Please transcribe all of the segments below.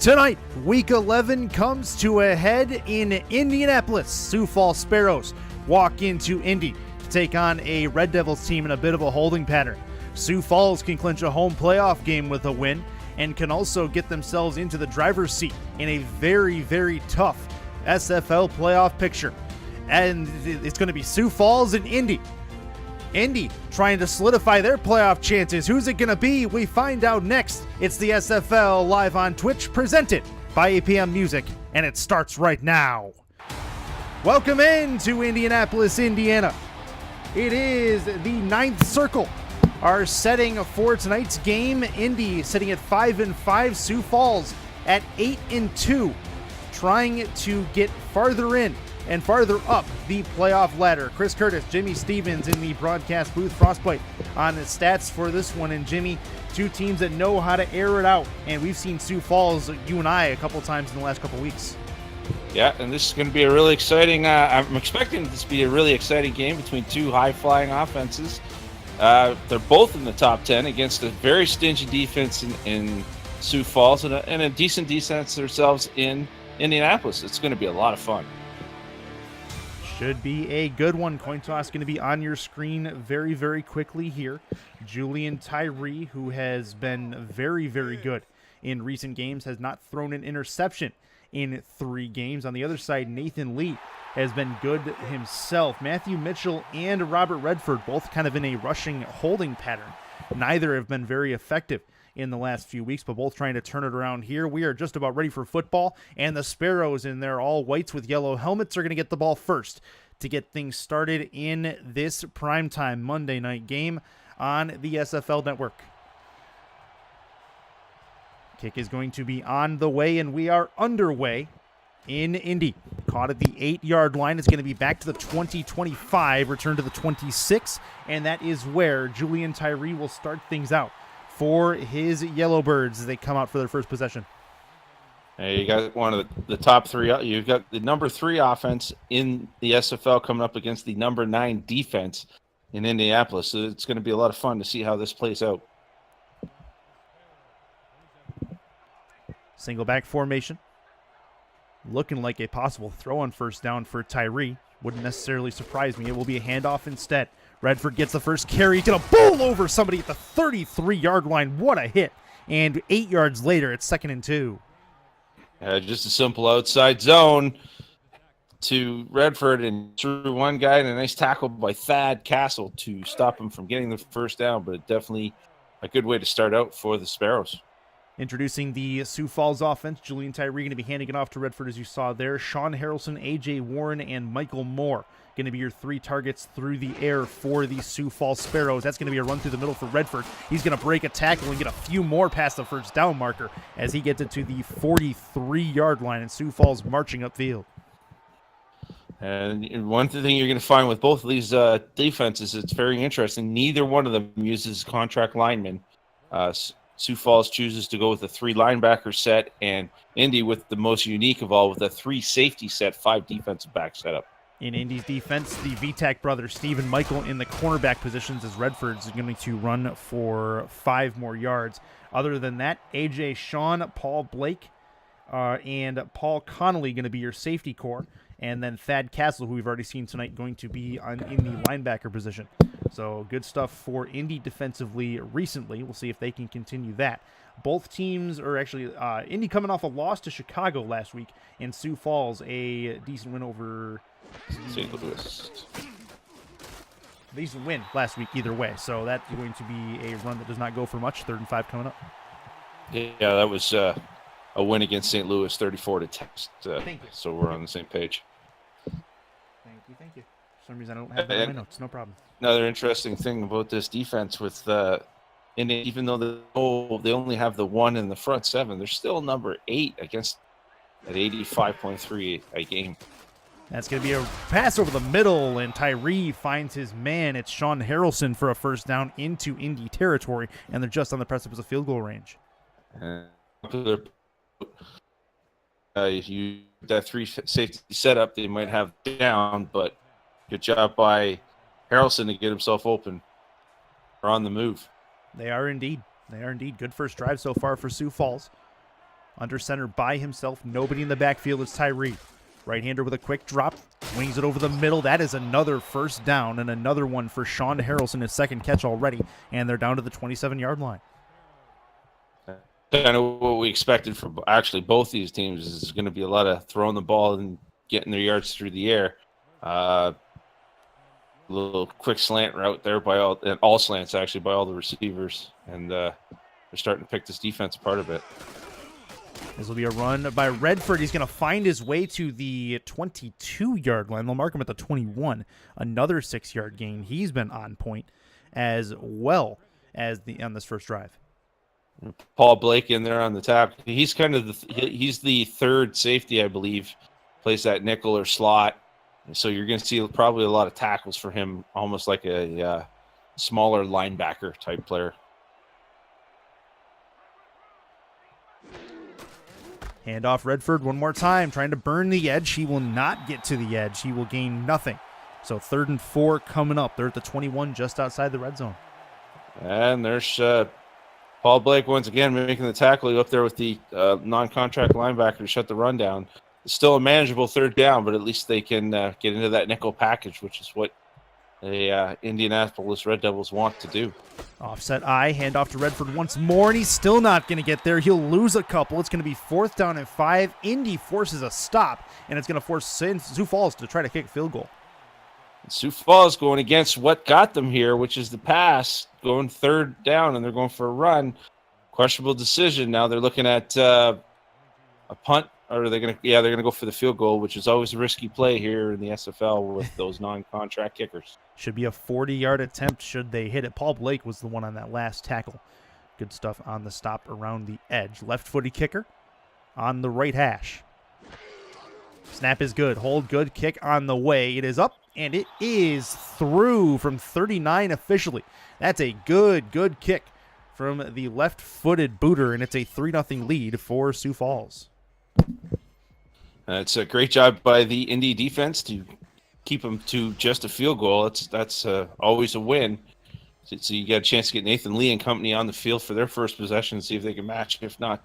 Tonight, Week 11 comes to a head in Indianapolis. Sioux Falls Sparrows walk into Indy to take on a Red Devils team in a bit of a holding pattern. Sioux Falls can clinch a home playoff game with a win and can also get themselves into the driver's seat in a very, very tough SFL playoff picture. And it's going to be Sioux Falls and Indy. Indy trying to solidify their playoff chances. Who's it going to be? We find out next. It's the SFL live on Twitch, presented by APM Music, and it starts right now. Welcome in to Indianapolis, Indiana. It is the ninth circle. Our setting for tonight's game, Indy sitting at 5-5, Sioux Falls at 8-2, trying to get farther in and farther up the playoff ladder. Chris Curtis, Jimmy Stevens in the broadcast booth. Frostbite on the stats for this one. And Jimmy, two teams that know how to air it out. And we've seen Sioux Falls, you and I, a couple times in the last couple weeks. Yeah, and this is going to be a really exciting, I'm expecting this to be a really exciting game between two high-flying offenses. They're both in the top 10 against a very stingy defense in Sioux Falls and a decent defense themselves in Indianapolis. It's going to be a lot of fun. Should be a good one. Coin toss going to be on your screen very, very quickly here. Julian Tyree, who has been very, very good in recent games, has not thrown an interception in 3 games. On the other side, Nathan Lee has been good himself. Matthew Mitchell and Robert Redford both kind of in a rushing holding pattern. Neither have been very effective in the last few weeks, but both trying to turn it around here. We are just about ready for football, and the Sparrows in their all whites with yellow helmets are going to get the ball first to get things started in this primetime Monday night game on the SFL network. Kick is going to be on the way, and we are underway in Indy. Caught at the 8-yard line. It's going to be back to the 20-25, return to the 26, and that is where Julian Tyree will start things out for his Yellowbirds as they come out for their first possession. Hey, you got one of the top 3. You've got the number 3 offense in the SFL coming up against the number 9 defense in Indianapolis. So it's going to be a lot of fun to see how this plays out. Single back formation. Looking like a possible throw on first down for Tyree. Wouldn't necessarily surprise me. It will be a handoff instead. Redford gets the first carry. He's going to bowl over somebody at the 33-yard line. What a hit. And 8 yards later, it's 2nd and 2. Just a simple outside zone to Redford and through one guy, and a nice tackle by Thad Castle to stop him from getting the first down, but definitely a good way to start out for the Sparrows. Introducing the Sioux Falls offense, Julian Tyree going to be handing it off to Redford, as you saw there. Sean Harrelson, A.J. Warren, and Michael Moore going to be your 3 targets through the air for the Sioux Falls Sparrows. That's going to be a run through the middle for Redford. He's going to break a tackle and get a few more past the first down marker as he gets it to the 43-yard line, and Sioux Falls marching upfield. And one thing you're going to find with both of these defenses, it's very interesting. Neither one of them uses contract linemen. Sioux Falls chooses to go with a 3 linebacker set, and Indy with the most unique of all with a 3 safety set, 5 defensive back setup. In Indy's defense, the VTAC brothers, Steve and Michael, in the cornerback positions as Redford's going to run for 5 more yards. Other than that, AJ Sean, Paul Blake, and Paul Connolly going to be your safety core. And then Thad Castle, who we've already seen tonight, going to be in the linebacker position. So good stuff for Indy defensively recently. We'll see if they can continue that. Both teams are actually Indy coming off a loss to Chicago last week, and Sioux Falls a decent win over St. Louis. Decent win last week either way. So that's going to be a run that does not go for much. 3rd and 5 coming up. Yeah, that was a win against St. Louis, 34-10. So we're on the same page. Thank you. For some reason I don't have that in my notes. No problem. Another interesting thing about this defense with even though they only have the 1 in the front 7, they're still number 8 against at 85.3 a game. That's going to be a pass over the middle, and Tyree finds his man. It's Sean Harrelson for a first down into Indy territory, and they're just on the precipice of field goal range. If you that 3 safety setup, they might have down, but good job by Harrelson to get himself open or on the move. They are indeed. Good first drive so far for Sioux Falls. Under center by himself. Nobody in the backfield. It's Tyree. Right-hander with a quick drop. Wings it over the middle. That is another first down and another one for Sean Harrelson, his second catch already. And they're down to the 27-yard line. Kind of what we expected from actually both these teams is going to be a lot of throwing the ball and getting their yards through the air. A little quick slant route there by all slants actually by all the receivers. And they're starting to pick this defense apart a bit. This will be a run by Redford. He's going to find his way to the 22-yard line. They'll mark him at the 21. Another 6-yard gain. He's been on point as well as on this first drive. Paul Blake in there on the tap. He's kind of he's the third safety, I believe. Plays that nickel or slot. And so you're going to see probably a lot of tackles for him, almost like a smaller linebacker type player. Hand off Redford one more time, trying to burn the edge. He will not get to the edge. He will gain nothing. So 3rd and 4 coming up. They're at the 21, just outside the red zone. And there's Paul Blake once again making the tackle up there with the non-contract linebacker to shut the run down. It's still a manageable 3rd down, but at least they can get into that nickel package, which is what the Indianapolis Red Devils want to do. Offset I, hand off to Redford once more, and he's still not going to get there. He'll lose a couple. It's going to be 4th down and 5. Indy forces a stop, and it's going to force Sioux Falls to try to kick a field goal. Sioux Falls going against what got them here, which is the pass, going 3rd down, and they're going for a run. Questionable decision. Now they're looking at a punt, or are they going to? Yeah, they're going to go for the field goal, which is always a risky play here in the SFL with those non-contract kickers. Should be a 40-yard attempt should they hit it. Paul Blake was the one on that last tackle. Good stuff on the stop around the edge. Left-footed kicker on the right hash. Snap is good. Hold good. Kick on the way. It is up, and it is through from 39 officially. That's a good kick from the left-footed booter, and it's a 3-0 lead for Sioux Falls. It's a great job by the Indy defense to keep them to just a field goal. That's always a win. So you got a chance to get Nathan Lee and company on the field for their first possession and see if they can match. If not,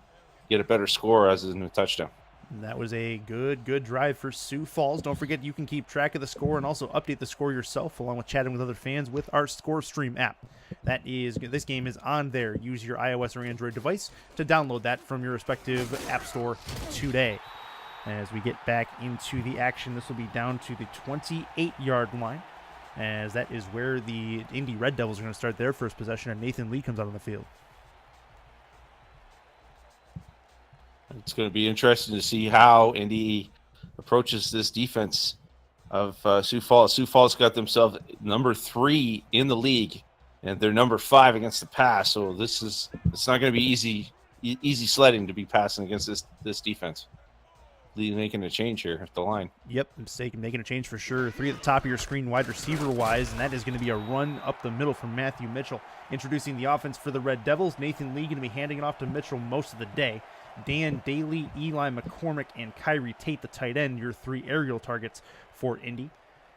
get a better score as in a touchdown. And that was a good drive for Sioux Falls. Don't forget you can keep track of the score and also update the score yourself along with chatting with other fans with our ScoreStream app. This game is on there. Use your iOS or Android device to download that from your respective app store today. As we get back into the action, this will be down to the 28-yard line, as that is where the Indy Red Devils are going to start their first possession, and Nathan Lee comes out on the field. It's going to be interesting to see how Indy approaches this defense of Sioux Falls. Sioux Falls got themselves number 3 in the league, and they're number 5 against the pass. So it's not going to be easy sledding to be passing against this defense. Lee making a change here at the line. Yep, making a change for sure. 3 at the top of your screen wide receiver-wise, and that is going to be a run up the middle from Matthew Mitchell. Introducing the offense for the Red Devils, Nathan Lee going to be handing it off to Mitchell most of the day. Dan Daly, Eli McCormick, and Kyrie Tate, the tight end, your 3 aerial targets for Indy.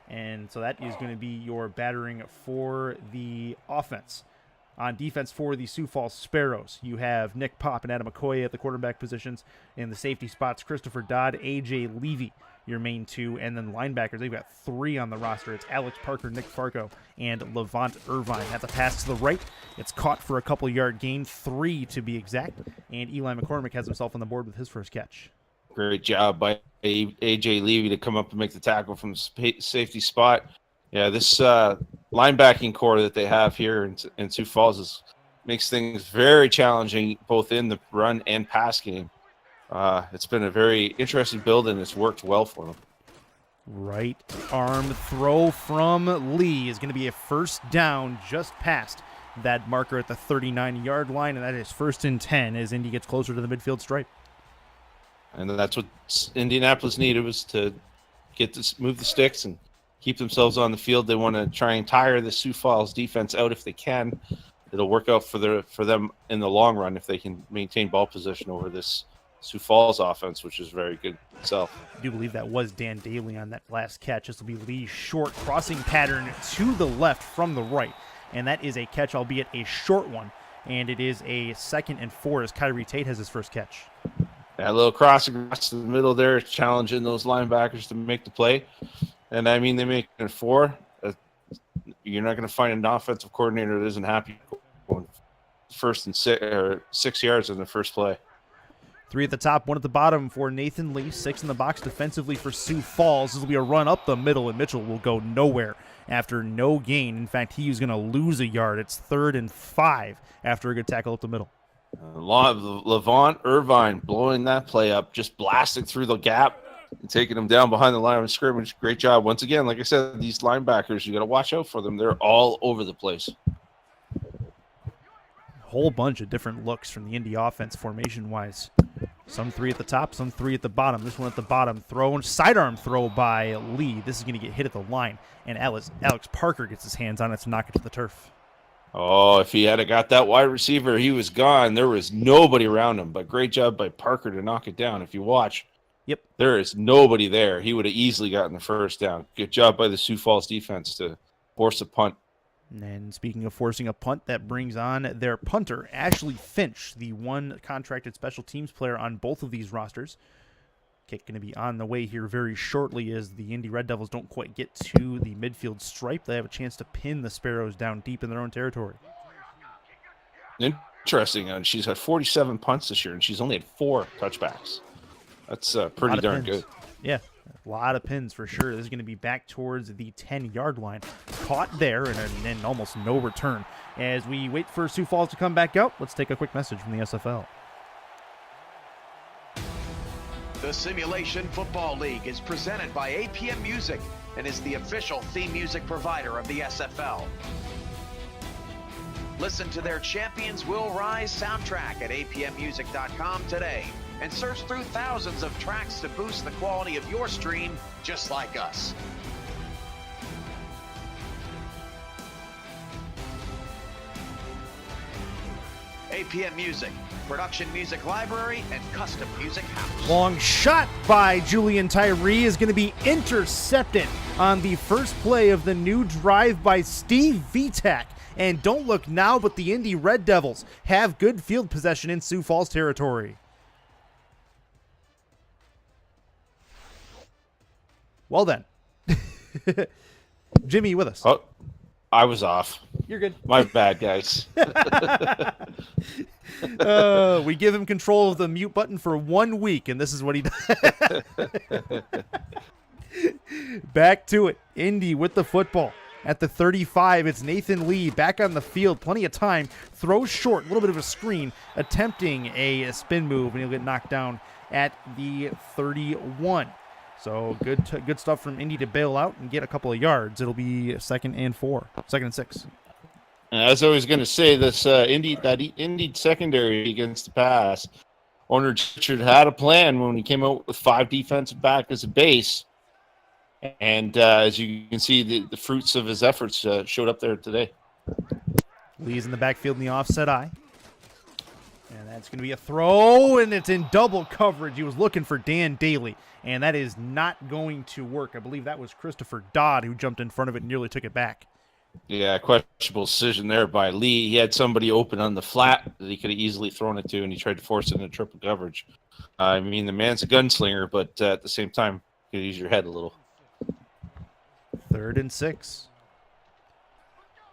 And so that is going to be your battering for the offense. On defense for the Sioux Falls Sparrows, you have Nick Pop and Adam McCoy at the quarterback positions. In the safety spots, Christopher Dodd, A.J. Levy, your main 2. And then linebackers, they've got 3 on the roster. It's Alex Parker, Nick Farco, and Levant Irvine. That's a pass to the right. It's caught for a couple-yard gain, 3 to be exact. And Eli McCormick has himself on the board with his first catch. Great job by A.J. Levy to come up and make the tackle from the safety spot. Yeah, this linebacking core that they have here in Sioux Falls makes things very challenging both in the run and pass game. It's been a very interesting build, and it's worked well for them. Right arm throw from Lee is going to be a first down just past that marker at the 39-yard line, and that is 1st and 10 as Indy gets closer to the midfield stripe. And that's what Indianapolis needed, was to move the sticks and keep themselves on the field. They want to try and tire the Sioux Falls defense out if they can. It'll work out for them in the long run if they can maintain ball position over this Sioux Falls offense, which is very good itself. I do believe that was Dan Daly on that last catch. This will be Lee's short crossing pattern to the left from the right. And that is a catch, albeit a short one. And it is a 2nd and 4 as Kyrie Tate has his first catch. That little cross across the middle there, challenging those linebackers to make the play. And I mean, they make it 4. You're not going to find an offensive coordinator that isn't happy going first and 6 yards in the first play. 3 at the top, 1 at the bottom for Nathan Lee. 6 in the box defensively for Sioux Falls. This will be a run up the middle, and Mitchell will go nowhere after no gain. In fact, he was going to lose a yard. It's 3rd and 5 after a good tackle up the middle. Levant Irvine blowing that play up, just blasting through the gap and taking them down behind the line of scrimmage. Great job. Once again, like I said, these linebackers, you got to watch out for them. They're all over the place. Whole bunch of different looks from the Indy offense formation-wise. Some 3 at the top, some 3 at the bottom. This one at the bottom, sidearm throw by Lee. This is going to get hit at the line, and Alex Parker gets his hands on it to knock it to the turf. Oh, if he had got that wide receiver, he was gone. There was nobody around him, but great job by Parker to knock it down. If you watch, there is nobody there. He would have easily gotten the first down. Good job by the Sioux Falls defense to force a punt. And speaking of forcing a punt, that brings on their punter, Ashley Finch, the one contracted special teams player on both of these rosters. Kick going to be on the way here very shortly as the Indy Red Devils don't quite get to the midfield stripe. They have a chance to pin the Sparrows down deep in their own territory. Interesting. She's had 47 punts this year, and she's only had 4 touchbacks. That's pretty darn good. Yeah, a lot of pins for sure. This is going to be back towards the 10-yard line. Caught there, and then almost no return. As we wait for Sioux Falls to come back out, let's take a quick message from the SFL. The Simulation Football League is presented by APM Music and is the official theme music provider of the SFL. Listen to their Champions Will Rise soundtrack at apmmusic.com today and search through thousands of tracks to boost the quality of your stream just like us. APM Music, production music library, and custom music house. Long shot by Julian Tyree is going to be intercepted on the first play of the new drive by Steve Vitak. And don't look now, but the Indy Red Devils have good field possession in Sioux Falls territory. Well then. Jimmy, you with us? Oh, I was off. You're good. My bad, guys. We give him control of the mute button for 1 week, and this is what he does. Back to it. Indy with the football. At the 35, it's Nathan Lee back on the field. Plenty of time. Throws short. A little bit of a screen. Attempting a spin move, and he'll get knocked down at the 31. So good stuff from Indy to bail out and get a couple of yards. It'll be 2nd and 6. As I was going to say, this Indy secondary against the pass, owner Richard had a plan when he came out with 5 defensive back as a base. And as you can see, the fruits of his efforts showed up there today. Lee's in the backfield in the offset eye. And that's going to be a throw, and it's in double coverage. He was looking for Dan Daly, and that is not going to work. I believe that was Christopher Dodd who jumped in front of it and nearly took it back. Yeah, questionable decision there by Lee. He had somebody open on the flat that he could have easily thrown it to, and he tried to force it into triple coverage. I mean, the man's a gunslinger, but at the same time, you could use your head a little. 3rd and 6.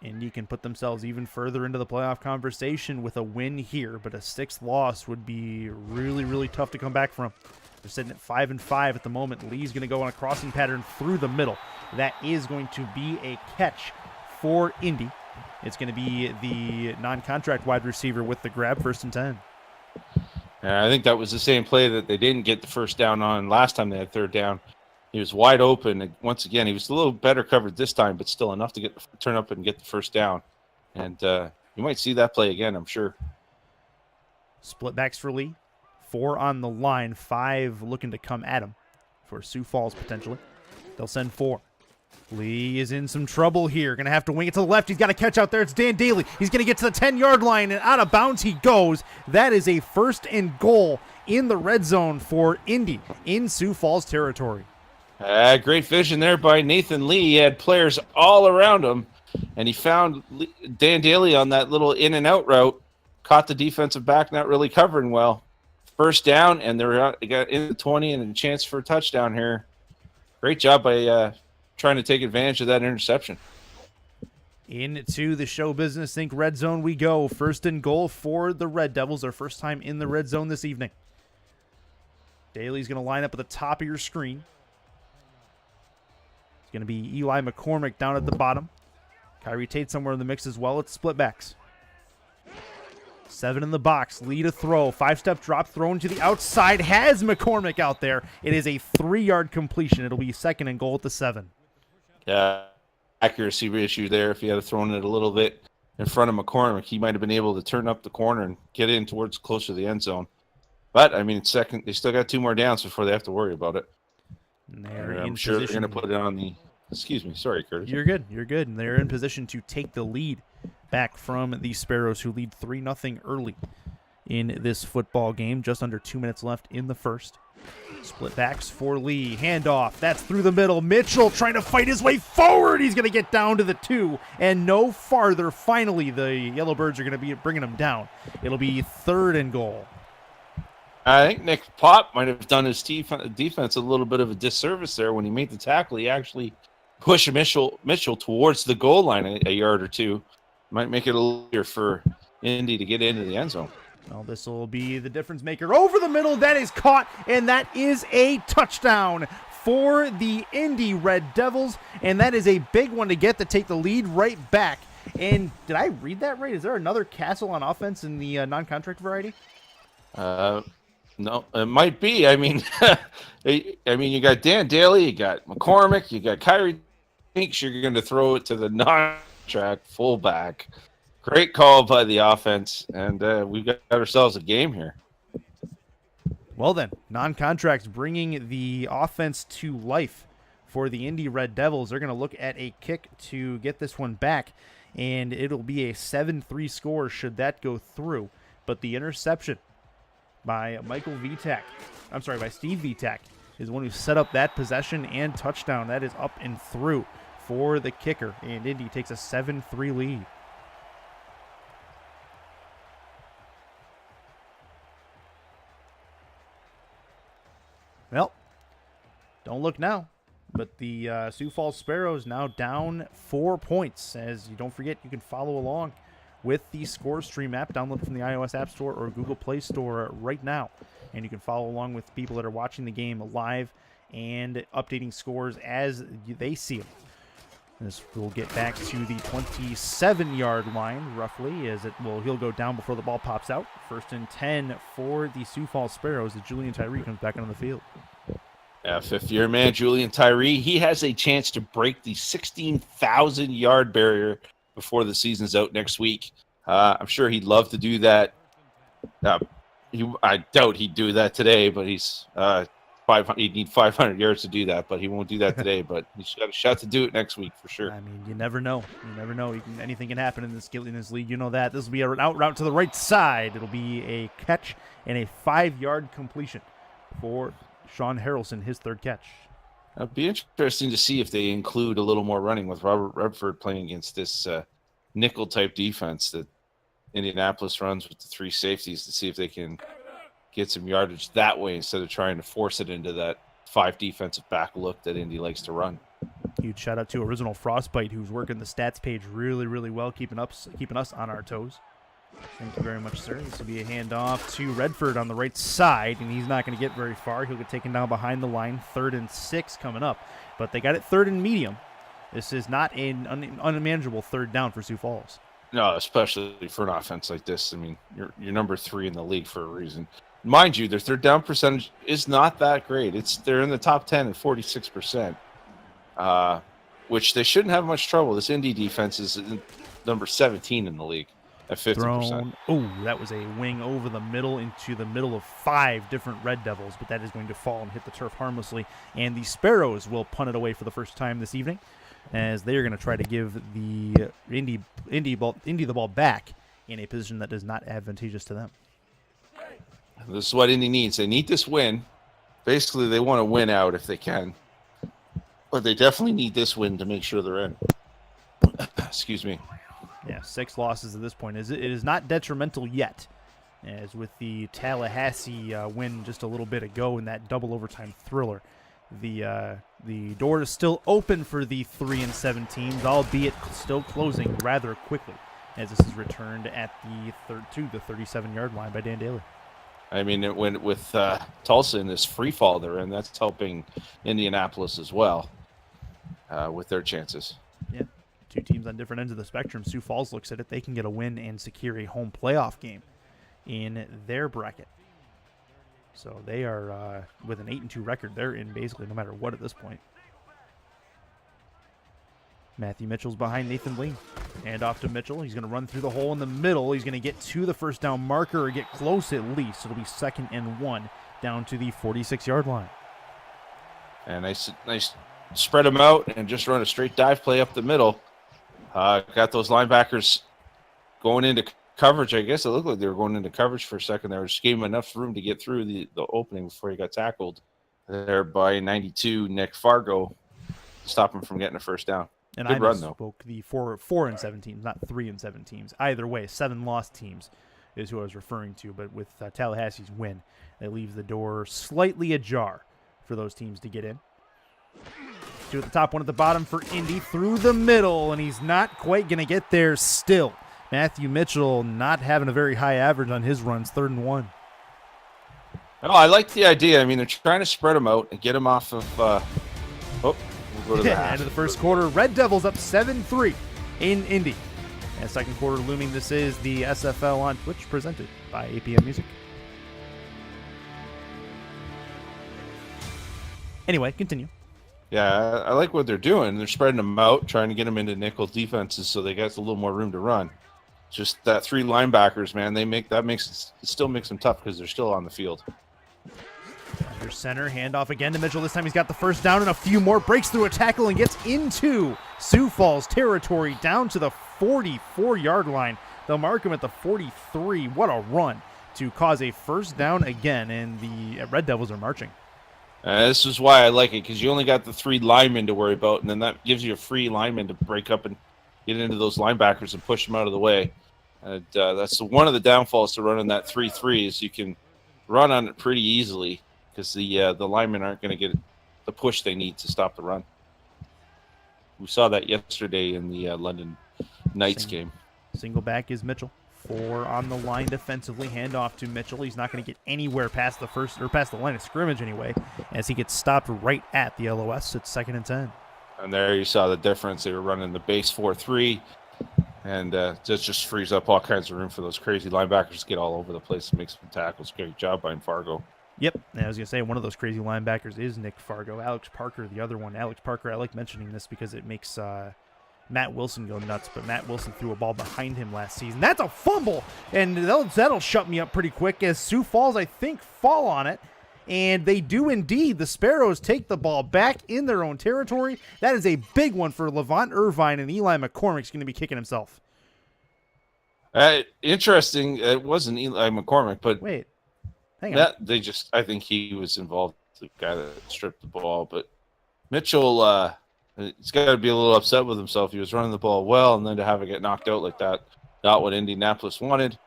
Indy can put themselves even further into the playoff conversation with a win here, but a 6th loss would be really, really tough to come back from. They're sitting at 5-5 at the moment. Lee's going to go on a crossing pattern through the middle. That is going to be a catch for Indy. It's going to be the non-contract wide receiver with the grab, 1st and 10. I think that was the same play that they didn't get the first down on last time they had 3rd down. He was wide open. And once again, he was a little better covered this time, but still enough to turn up and get the first down. And you might see that play again, I'm sure. Split backs for Lee. 4 on the line, 5 looking to come at him for Sioux Falls potentially. They'll send 4. Lee is in some trouble here. Going to have to wing it to the left. He's got a catch out there. It's Dan Daly. He's going to get to the 10-yard line, and out of bounds he goes. That is a 1st and goal in the red zone for Indy in Sioux Falls territory. Great vision there by Nathan Lee. He had players all around him, and he found Dan Daly on that little in-and-out route, caught the defensive back not really covering well. first down, and they got in the 20 and a chance for a touchdown here. Great job by trying to take advantage of that interception. Into the show business think red zone we go. First and goal for the Red Devils. Their first time in the red zone this evening. Daly's going to line up at the top of your screen. It's going to be Eli McCormick down at the bottom. Kyrie Tate somewhere in the mix as well. It's split backs. 7 in the box. Lead a throw. 5-step drop thrown to the outside. Has McCormick out there. It is a 3-yard completion. It'll be second and goal at the 7. Yeah. Accuracy issue there. If he had thrown it a little bit in front of McCormick, he might have been able to turn up the corner and get in towards closer to the end zone. But I mean, it's second. They still got 2 more downs before they have to worry about it. I'm sure they're going to put it on the. Excuse me, sorry, Curtis. You're good. You're good. And they're in position to take the lead back from the Sparrows, who lead 3-0 early in this football game. Just under 2 minutes left in the first. Split backs for Lee. Handoff. That's through the middle. Mitchell trying to fight his way forward. He's going to get down to the 2 and no farther. Finally, the Yellowbirds are going to be bringing him down. It'll be third and goal. I think Nick Pop might have done his defense a little bit of a disservice there when he made the tackle. He actually pushed Mitchell towards the goal line a yard or 2. Might make it a little easier for Indy to get into the end zone. Well, this will be the difference maker. Over the middle, that is caught, and that is a touchdown for the Indy Red Devils, and that is a big one to get to take the lead right back. And did I read that right? Is there another Castle on offense in the non-contract variety? No, it might be. I mean, you got Dan Daly, you got McCormick, you got Kyrie. Thinks you're going to throw it to the non-contract fullback. Great call by the offense, and we've got ourselves a game here. Well then, non-contracts bringing the offense to life for the Indy Red Devils. They're going to look at a kick to get this one back, and it'll be a 7-3 score should that go through. But the interception by Steve Vitak is the one who set up that possession and touchdown. That is up and through for the kicker, and Indy takes a 7-3 lead. Well, don't look now, but the Sioux Falls Sparrows now down 4 points. As you don't forget, you can follow along with the Score Stream app. Download it from the iOS App Store or Google Play Store right now. And you can follow along with people that are watching the game live and updating scores as they see them. This will get back to the 27-yard line, roughly, as he'll go down before the ball pops out. First and 10 for the Sioux Falls Sparrows as Julian Tyree comes back on the field. Yeah, fifth-year man Julian Tyree. He has a chance to break the 16,000-yard barrier before the season's out next week. I'm sure he'd love to do that. I doubt he'd do that today, but he's 500. He'd need 500 yards to do that, but he won't do that today. But he's got a shot to do it next week for sure. I mean, you never know. You never know. Anything can happen in this league. You know that. This will be an out route to the right side. It'll be a catch and a 5-yard completion for Sean Harrelson, his third catch. It'd be interesting to see if they include a little more running with Robert Redford playing against this nickel-type defense that Indianapolis runs with the 3 safeties, to see if they can get some yardage that way instead of trying to force it into that 5 defensive back look that Indy likes to run. Huge shout out to Original Frostbite, who's working the stats page really, really well, keeping us on our toes. Thank you very much, sir. This will be a handoff to Redford on the right side, and he's not going to get very far. He'll get taken down behind the line. 3rd and 6 coming up, but they got it 3rd and medium. This is not an unmanageable 3rd down for Sioux Falls. No, especially for an offense like this. I mean, you're number 3 in the league for a reason. Mind you, their 3rd down percentage is not that great. They're in the top 10 at 46%, which they shouldn't have much trouble. This Indy defense is number 17 in the league at 50%. Oh, that was a wing over the middle into the middle of 5 different Red Devils, but that is going to fall and hit the turf harmlessly. And the Sparrows will punt it away for the first time this evening, as they are going to try to give the Indy the ball back in a position that is not advantageous to them. This is what Indy needs. They need this win. Basically, they want to win out if they can. But they definitely need this win to make sure they're in. Excuse me. Yeah, 6 losses at this point. It is not detrimental yet, as with the Tallahassee win just a little bit ago in that double overtime thriller. The door is still open for the 3-7 teams, albeit still closing rather quickly, as this is returned at the 37-yard line by Dan Daly. I mean, it went with Tulsa in this free fall they're in. That's helping Indianapolis as well with their chances. Yeah, two teams on different ends of the spectrum. Sioux Falls looks at it. They can get a win and secure a home playoff game in their bracket. So they are, with an 8-2 record, they're in basically no matter what at this point. Matthew Mitchell's behind Nathan Lee. Hand off to Mitchell. He's going to run through the hole in the middle. He's going to get to the first down marker or get close at least. It'll be 2nd and 1 down to the 46-yard line. And nice spread them out and just run a straight dive play up the middle. Got those linebackers going into coverage. I guess it looked like they were going into coverage for a second there. Just gave him enough room to get through the opening before he got tackled there by 92 Nick Fargo, stop him from getting a first down. And Good I run, though. spoke the 4-7 teams, not 3-7 teams. Either way, 7 lost teams is who I was referring to. But with Tallahassee's win, it leaves the door slightly ajar for those teams to get in. Two at the top, one at the bottom for Indy through the middle, and he's not quite going to get there still. Matthew Mitchell not having a very high average on his runs, 3rd and 1. Oh, I like the idea. I mean, they're trying to spread them out and get them off of we'll go to the half. End of the first quarter, Red Devils up 7-3 in Indy. And second quarter looming, this is the SFL on Twitch presented by APM Music. Anyway, continue. Yeah, I like what they're doing. They're spreading them out, trying to get them into nickel defenses so they got a little more room to run. Just that 3 linebackers, man, it still makes them tough because they're still on the field. Under center, handoff again to Mitchell. This time he's got the first down and a few more. Breaks through a tackle and gets into Sioux Falls territory down to the 44-yard line. They'll mark him at the 43. What a run to cause a first down again, and the Red Devils are marching. This is why I like it, because you only got the 3 linemen to worry about, and then that gives you a free lineman to break up and get into those linebackers and push them out of the way. And that's one of the downfalls to running that 3-3 is you can run on it pretty easily because the linemen aren't going to get the push they need to stop the run. We saw that yesterday in the London Knights game. Single back is Mitchell. 4 on the line defensively. Hand off to Mitchell. He's not going to get anywhere past the line of scrimmage anyway, as he gets stopped right at the LOS. It's 2nd and 10. And there you saw the difference. They were running the base 4-3, and that just frees up all kinds of room for those crazy linebackers to get all over the place and make some tackles. Great job by Fargo. Yep, and I was going to say one of those crazy linebackers is Nick Fargo. Alex Parker, the other one. Alex Parker, I like mentioning this because it makes Matt Wilson go nuts, but Matt Wilson threw a ball behind him last season. That's a fumble, and that'll shut me up pretty quick as Sioux Falls, I think, fall on it. And they do indeed. The Sparrows take the ball back in their own territory. That is a big one for Levant Irvine, and Eli McCormick's going to be kicking himself. Interesting. It wasn't Eli McCormick, but wait, hang on. I think he was involved, the guy that stripped the ball. But Mitchell, he's got to be a little upset with himself. He was running the ball well, and then to have it get knocked out like that, not what Indianapolis wanted.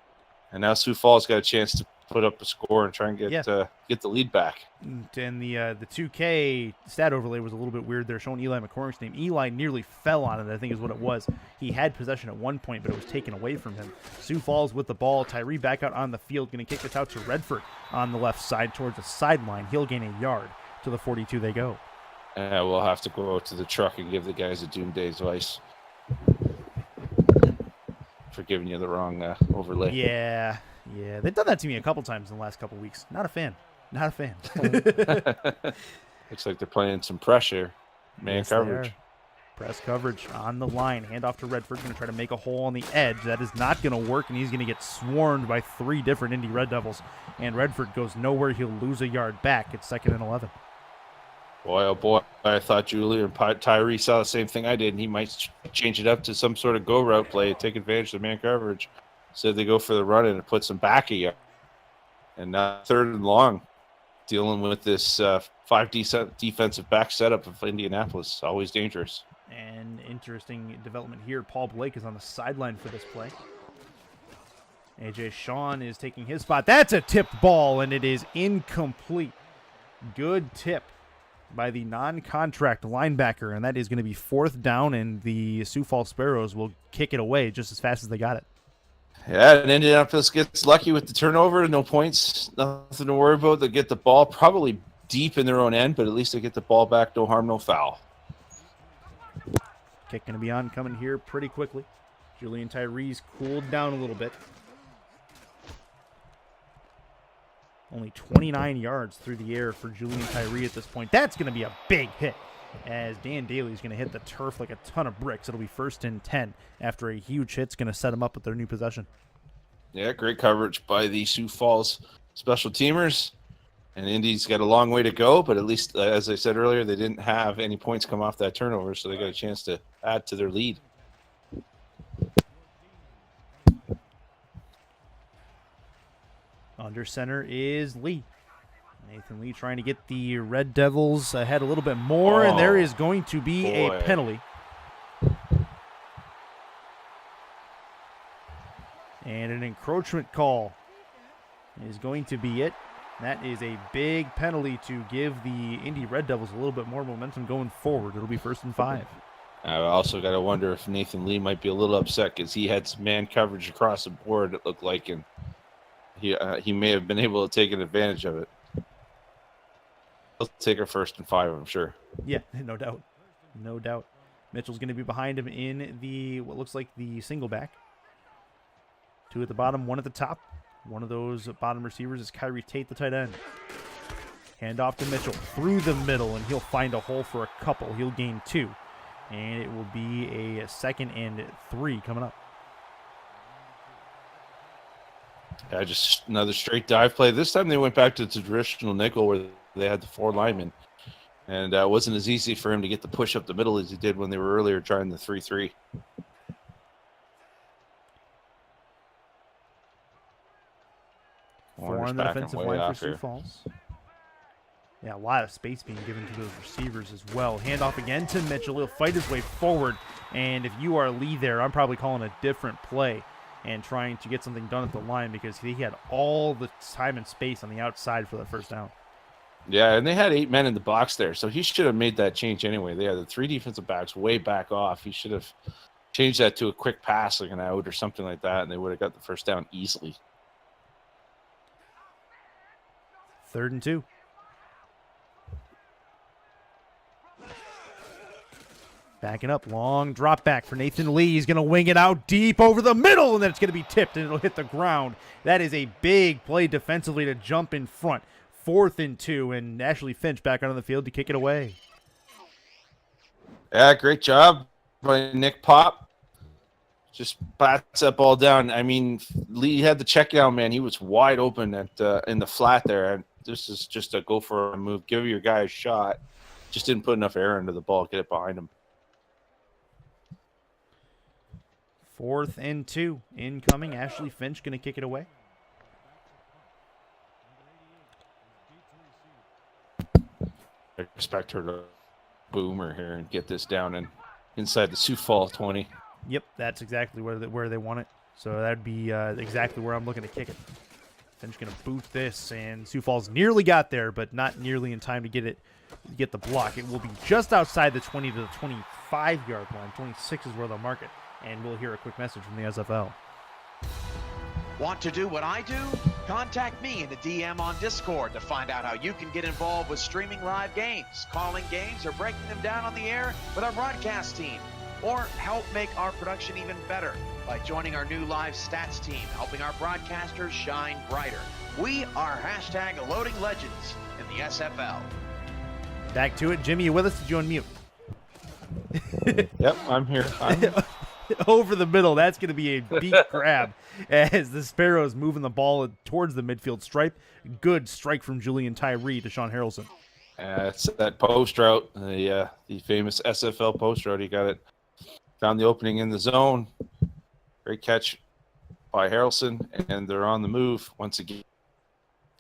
And now Sioux Falls got a chance to put up a score and try and get the lead back. And the 2K stat overlay was a little bit weird. They're showing Eli McCormick's name. Eli nearly fell on it, I think is what it was. He had possession at one point, but it was taken away from him. Sioux Falls with the ball. Tyree back out on the field, going to kick this out to Redford on the left side towards the sideline. He'll gain a yard. To the 42 they go. We'll have to go out to the truck and give the guys a doomsday advice for giving you the wrong overlay. Yeah. They've done that to me a couple times in the last couple weeks. Not a fan. Looks like they're playing some pressure. Man coverage. Press coverage on the line. Hand off to Redford. Going to try to make a hole on the edge. That is not going to work, and he's going to get swarmed by 3 different Indy Red Devils. And Redford goes nowhere. He'll lose a yard back. It's 2nd and 11. Boy, oh boy, I thought Julie and Tyree saw the same thing I did, and he might change it up to some sort of go route play, take advantage of the man coverage. So they go for the run, and it puts them back a yard. And now 3rd and long, dealing with this 5 defensive back setup of Indianapolis. Always dangerous. And interesting development here. Paul Blake is on the sideline for this play. AJ Sean is taking his spot. That's a tipped ball, and it is incomplete. Good tip by the non-contract linebacker, and that is going to be 4th down, and the Sioux Falls Sparrows will kick it away just as fast as they got it. Yeah, and Indianapolis gets lucky with the turnover. No points, nothing to worry about. They get the ball probably deep in their own end, but at least they get the ball back. No harm, no foul. Kick going to be on, coming here pretty quickly. Julian Tyree's cooled down a little bit. Only 29 yards through the air for Julian Tyree at this point. That's going to be a big hit as Dan Daly's going to hit the turf like a ton of bricks. It'll be 1st and 10 after a huge hit's going to set them up with their new possession. Yeah, great coverage by the Sioux Falls special teamers. And Indy's got a long way to go, but at least, as I said earlier, they didn't have any points come off that turnover, so they got a chance to add to their lead. Under center is Lee. Nathan Lee trying to get the Red Devils ahead a little bit more, and there is going to be a penalty. And an encroachment call is going to be it. That is a big penalty to give the Indy Red Devils a little bit more momentum going forward. It'll be 1st and 5. I also got to wonder if Nathan Lee might be a little upset because he had some man coverage across the board, it looked like, and he may have been able to take advantage of it. He'll take a 1st and 5, I'm sure. Yeah, no doubt. No doubt. Mitchell's going to be behind him in the what looks like the single back. 2 at the bottom, 1 at the top. One of those bottom receivers is Kyrie Tate, the tight end. Hand off to Mitchell through the middle, and he'll find a hole for a couple. He'll gain 2. And it will be a 2nd and 3 coming up. Yeah, just another straight dive play. This time they went back to the traditional nickel where they had the 4 linemen. And it wasn't as easy for him to get the push up the middle as he did when they were earlier trying the 3-3. Four on the defensive line for Sioux Falls. Yeah, a lot of space being given to those receivers as well. Handoff again to Mitchell. He'll fight his way forward. And if you are Lee there, I'm probably calling a different play and trying to get something done at the line because he had all the time and space on the outside for the 1st down. Yeah, and they had 8 men in the box there, so he should have made that change anyway. They had the 3 defensive backs way back off. He should have changed that to a quick pass, like an out or something like that, and they would have got the 1st down easily. 3rd and 2. Backing up, long drop back for Nathan Lee. He's going to wing it out deep over the middle, and then it's going to be tipped, and it'll hit the ground. That is a big play defensively to jump in front. 4th and 2, and Ashley Finch back onto the field to kick it away. Yeah, great job by Nick Pop. Just bats that ball down. I mean, Lee had the check down, man. He was wide open at in the flat there, and this is just a go for a move. Give your guy a shot. Just didn't put enough air into the ball. Get it behind him. 4th and 2 incoming. Ashley Finch going to kick it away. I expect her to boomer here and get this down and inside the Sioux Falls 20. Yep, that's exactly where they want it. So that'd be exactly where I'm looking to kick it. Finch going to boot this, and Sioux Falls nearly got there, but not nearly in time to get the block. It will be just outside the 20 to the 25-yard line. 26 is where they'll mark it. And we'll hear a quick message from the SFL. Want to do what I do? Contact me in the DM on Discord to find out how you can get involved with streaming live games, calling games, or breaking them down on the air with our broadcast team. Or help make our production even better by joining our new live stats team, helping our broadcasters shine brighter. We are #Loading Legends in the SFL. Back to it. Jimmy, you with us? Did you unmute? Yep, I'm here. Over the middle. That's going to be a beat grab as the Sparrows moving the ball towards the midfield stripe. Good strike from Julian Tyree to Sean Harrelson. It's that post route, the famous SFL post route. He got it, found the opening in the zone. Great catch by Harrelson, and they're on the move once again.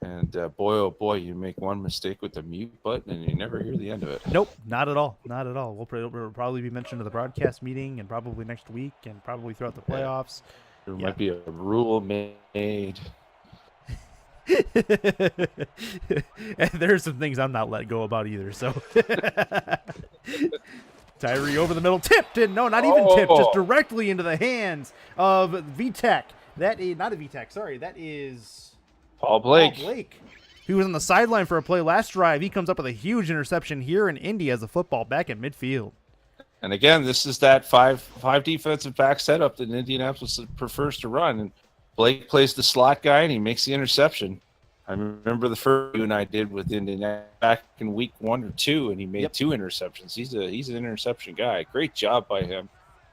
And boy, oh boy, you make one mistake with the mute button, and you never hear the end of it. Nope, not at all. Not at all. We'll probably be mentioned at the broadcast meeting and probably next week and probably throughout the playoffs. There might be a rule made. And there's some things I'm not letting go about either. So Tyree over the middle, tipped, and no, not even tipped, just directly into the hands of VTech. That is not a VTech, sorry. That is Paul Blake. Paul Blake. He was on the sideline for a play last drive. He comes up with a huge interception here, in Indy has a football back at midfield. And again, this is that five defensive back setup that Indianapolis prefers to run. And Blake plays the slot guy, and he makes the interception. I remember the first one I did with Indianapolis back in week 1 or 2, and he made 2 interceptions. He's an interception guy. Great job by him.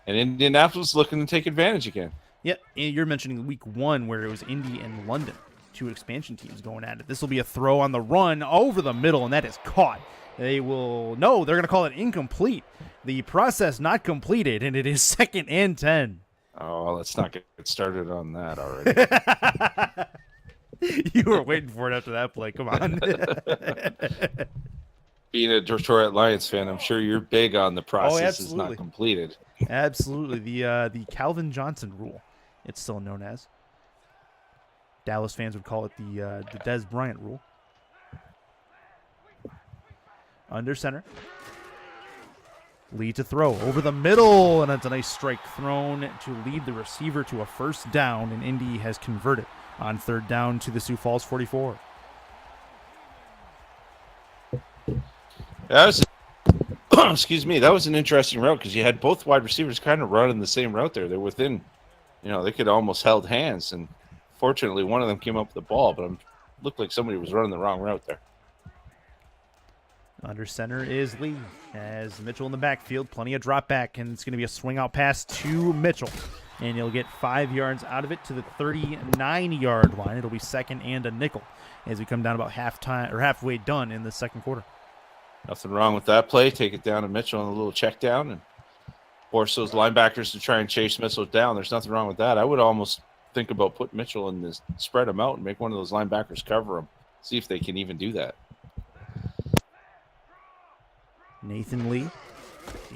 And Indianapolis looking to take advantage again. Yeah, you're mentioning week 1 where it was Indy and London, 2 expansion teams going at it. This will be a throw on the run over the middle, and that is caught. They're going to call it incomplete. The process not completed, and it is 2nd and 10. Oh, let's not get started on that already. You were waiting for it after that play. Come on. Being a Detroit Lions fan, I'm sure you're big on the process is not completed. Absolutely. The Calvin Johnson rule, it's still known as. Dallas fans would call it the Des Bryant rule. Under center. Lee to throw over the middle, and that's a nice strike thrown to lead the receiver to a first down, and Indy has converted on 3rd down to the Sioux Falls 44. Excuse me, that was an interesting route because you had both wide receivers kind of running the same route there. They're within, they could almost held hands, and fortunately one of them came up with the ball, but it looked like somebody was running the wrong route there. Under center is Lee, as Mitchell in the backfield, plenty of drop back, and it's going to be a swing out pass to Mitchell, and he'll get 5 yards out of it to the 39-yard line. It'll be 2nd and a nickel as we come down about halfway done in the 2nd quarter. Nothing wrong with that play. Take it down to Mitchell on a little check down and force those linebackers to try and chase Mitchell down. There's nothing wrong with that. I would almost think about putting Mitchell in this, spread him out and make one of those linebackers cover him. See if they can even do that. Nathan Lee,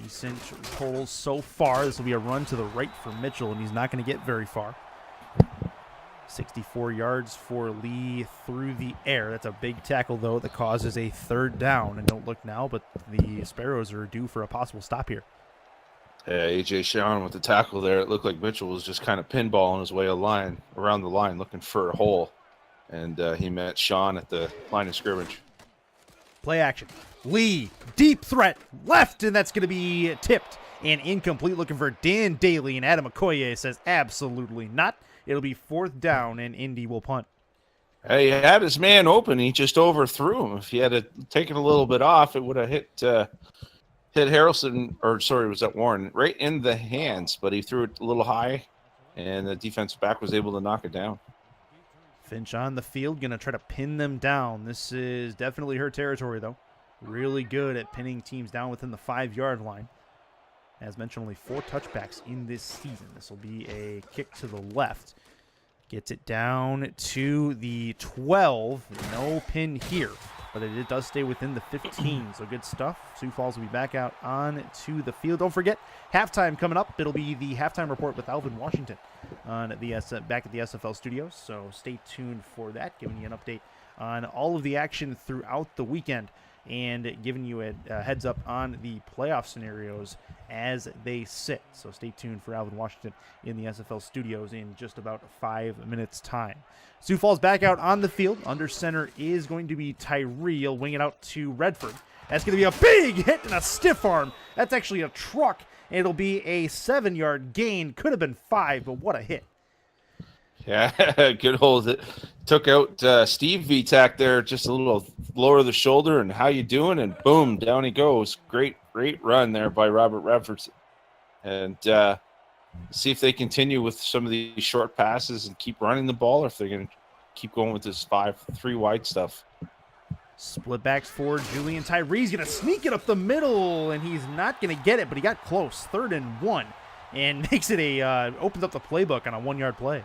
decent totals so far. This will be a run to the right for Mitchell, and he's not going to get very far. 64 yards for Lee through the air. That's a big tackle, though, that causes a 3rd down. And don't look now, but the Sparrows are due for a possible stop here. Yeah, A.J. Sean with the tackle there. It looked like Mitchell was just kind of pinballing his way around the line, looking for a hole. And he met Sean at the line of scrimmage. Play action. Lee, deep threat, left, and that's going to be tipped and incomplete. Looking for Dan Daly, and Adam Okoye says absolutely not. It'll be 4th down, and Indy will punt. He had his man open. He just overthrew him. If he had taken a little bit off, it would have hit Harrelson, or sorry, was that Warren, right in the hands, but he threw it a little high, and the defensive back was able to knock it down. Finch on the field, going to try to pin them down. This is definitely her territory, though. Really good at pinning teams down within the 5-yard line. As mentioned, only 4 touchbacks in this season. This will be a kick to the left. Gets it down to the 12. No pin here, but it does stay within the 15, so good stuff. Sioux Falls will be back out on to the field. Don't forget, halftime coming up. It'll be the halftime report with Alvin Washington on the back at the SFL studios, so stay tuned for that, giving you an update on all of the action throughout the weekend and giving you a heads up on the playoff scenarios as they sit. So stay tuned for Alvin Washington in the SFL studios in just about 5 minutes' time. Sioux Falls back out on the field. Under center is going to be Tyree. He'll wing it out to Redford. That's going to be a big hit and a stiff arm. That's actually a truck. It'll be a 7-yard gain. Could have been 5, but what a hit. Yeah, good hold. It took out Steve VTAC there, just a little lower the shoulder, and how you doing? And boom, down he goes. Great run there by Robert Redford. And see if they continue with some of these short passes and keep running the ball, or if they're going to keep going with this 5-3 wide stuff. Split backs for Julian Tyree's going to sneak it up the middle, and he's not going to get it, but he got close. 3rd and 1, and makes it opens up the playbook on a 1-yard play.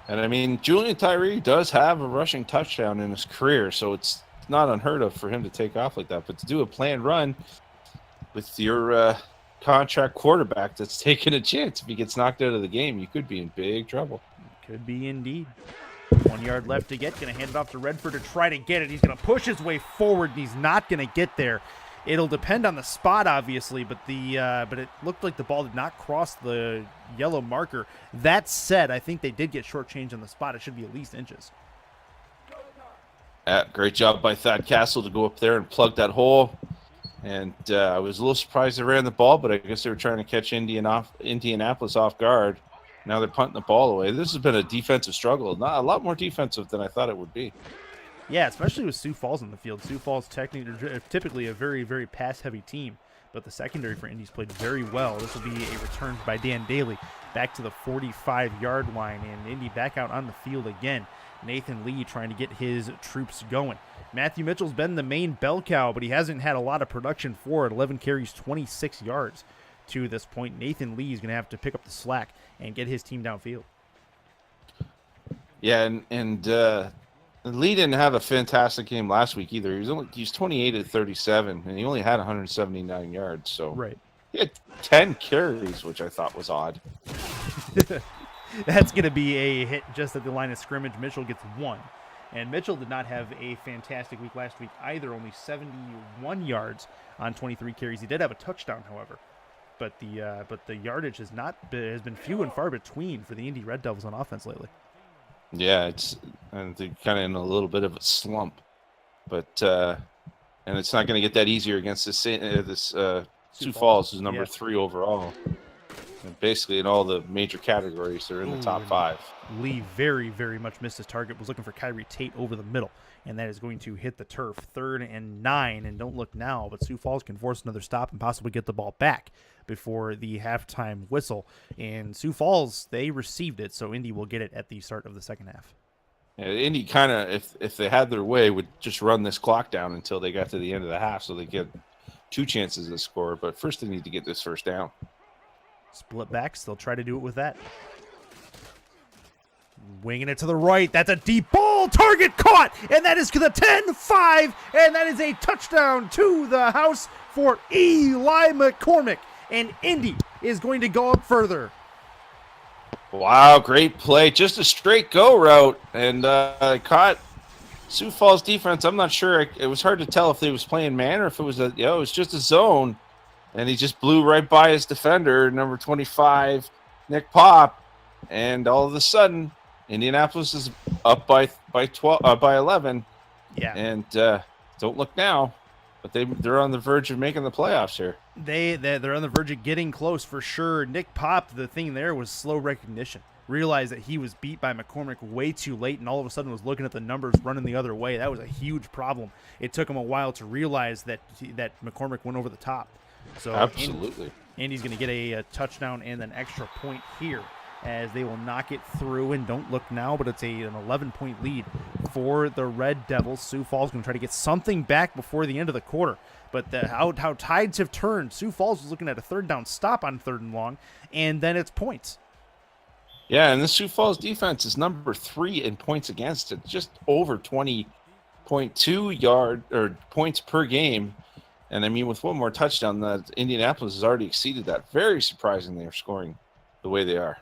And I mean, Julian Tyree does have a rushing touchdown in his career, so it's not unheard of for him to take off like that. But to do a planned run with your contract quarterback that's taking a chance. If he gets knocked out of the game, you could be in big trouble. Could be indeed. 1 yard left to get. Going to hand it off to Redford to try to get it. He's going to push his way forward, and he's not going to get there. It'll depend on the spot, obviously, but it looked like the ball did not cross the yellow marker. That said, I think they did get shortchanged on the spot. It should be at least inches. Great job by Thad Castle to go up there and plug that hole. And I was a little surprised they ran the ball, but I guess they were trying to catch Indianapolis off guard. Now they're punting the ball away. This has been a defensive struggle. Not a lot more defensive than I thought it would be. Yeah, especially with Sioux Falls in the field. Sioux Falls typically a very, very pass-heavy team, but the secondary for Indy's played very well. This will be a return by Dan Daly back to the 45-yard line, and Indy back out on the field again. Nathan Lee trying to get his troops going. Matthew Mitchell's been the main bell cow, but he hasn't had a lot of production for it. 11 carries, 26 yards to this point. Nathan Lee is going to have to pick up the slack and get his team downfield. Yeah, and Lee didn't have a fantastic game last week either. He's 28 of 37, and he only had 179 yards. So right. He had 10 carries, which I thought was odd. That's going to be a hit just at the line of scrimmage. Mitchell gets 1. And Mitchell did not have a fantastic week last week either, only 71 yards on 23 carries. He did have a touchdown, however. But the yardage has been few and far between for the Indy Red Devils on offense lately. Yeah, they're kind of in a little bit of a slump. But and it's not going to get that easier against this Sioux Falls, who's number 3 overall. And basically, in all the major categories, they're in the top 5. Lee very, very much missed his target. Was looking for Kyrie Tate over the middle, and that is going to hit the turf. 3rd and 9, and don't look now, but Sioux Falls can force another stop and possibly get the ball back before the halftime whistle. And Sioux Falls, they received it, so Indy will get it at the start of the second half. Yeah, Indy kind of, if they had their way, would just run this clock down until they got to the end of the half, so they get 2 chances to score. But first, they need to get this first down. Split backs, they'll try to do it with that. Winging it to the right. That's a deep ball. Target caught. And that is to the 10-5. And that is a touchdown to the house for Eli McCormick. And Indy is going to go up further. Wow, great play. Just a straight go route. And caught Sioux Falls defense. I'm not sure. It was hard to tell if they was playing man or if it was it was just a zone. And he just blew right by his defender, number 25, Nick Pop. And all of a sudden, Indianapolis is up by 11. Yeah. And don't look now, but they're on the verge of making the playoffs here. They're on the verge of getting close for sure. Nick Pop, the thing there was slow recognition. Realized that he was beat by McCormick way too late, and all of a sudden was looking at the numbers running the other way. That was a huge problem. It took him a while to realize that McCormick went over the top. So absolutely, Indy's going to get a touchdown and an extra point here as they will knock it through. And don't look now, but it's an 11-point lead for the Red Devils. Sioux Falls going to try to get something back before the end of the quarter. But how tides have turned. Sioux Falls was looking at a 3rd down stop on 3rd and long, and then it's points. Yeah, and the Sioux Falls defense is number 3 in points against. It's just over 20.2 points per game. And I mean, with one more touchdown, Indianapolis has already exceeded that. Very surprising they are scoring the way they are.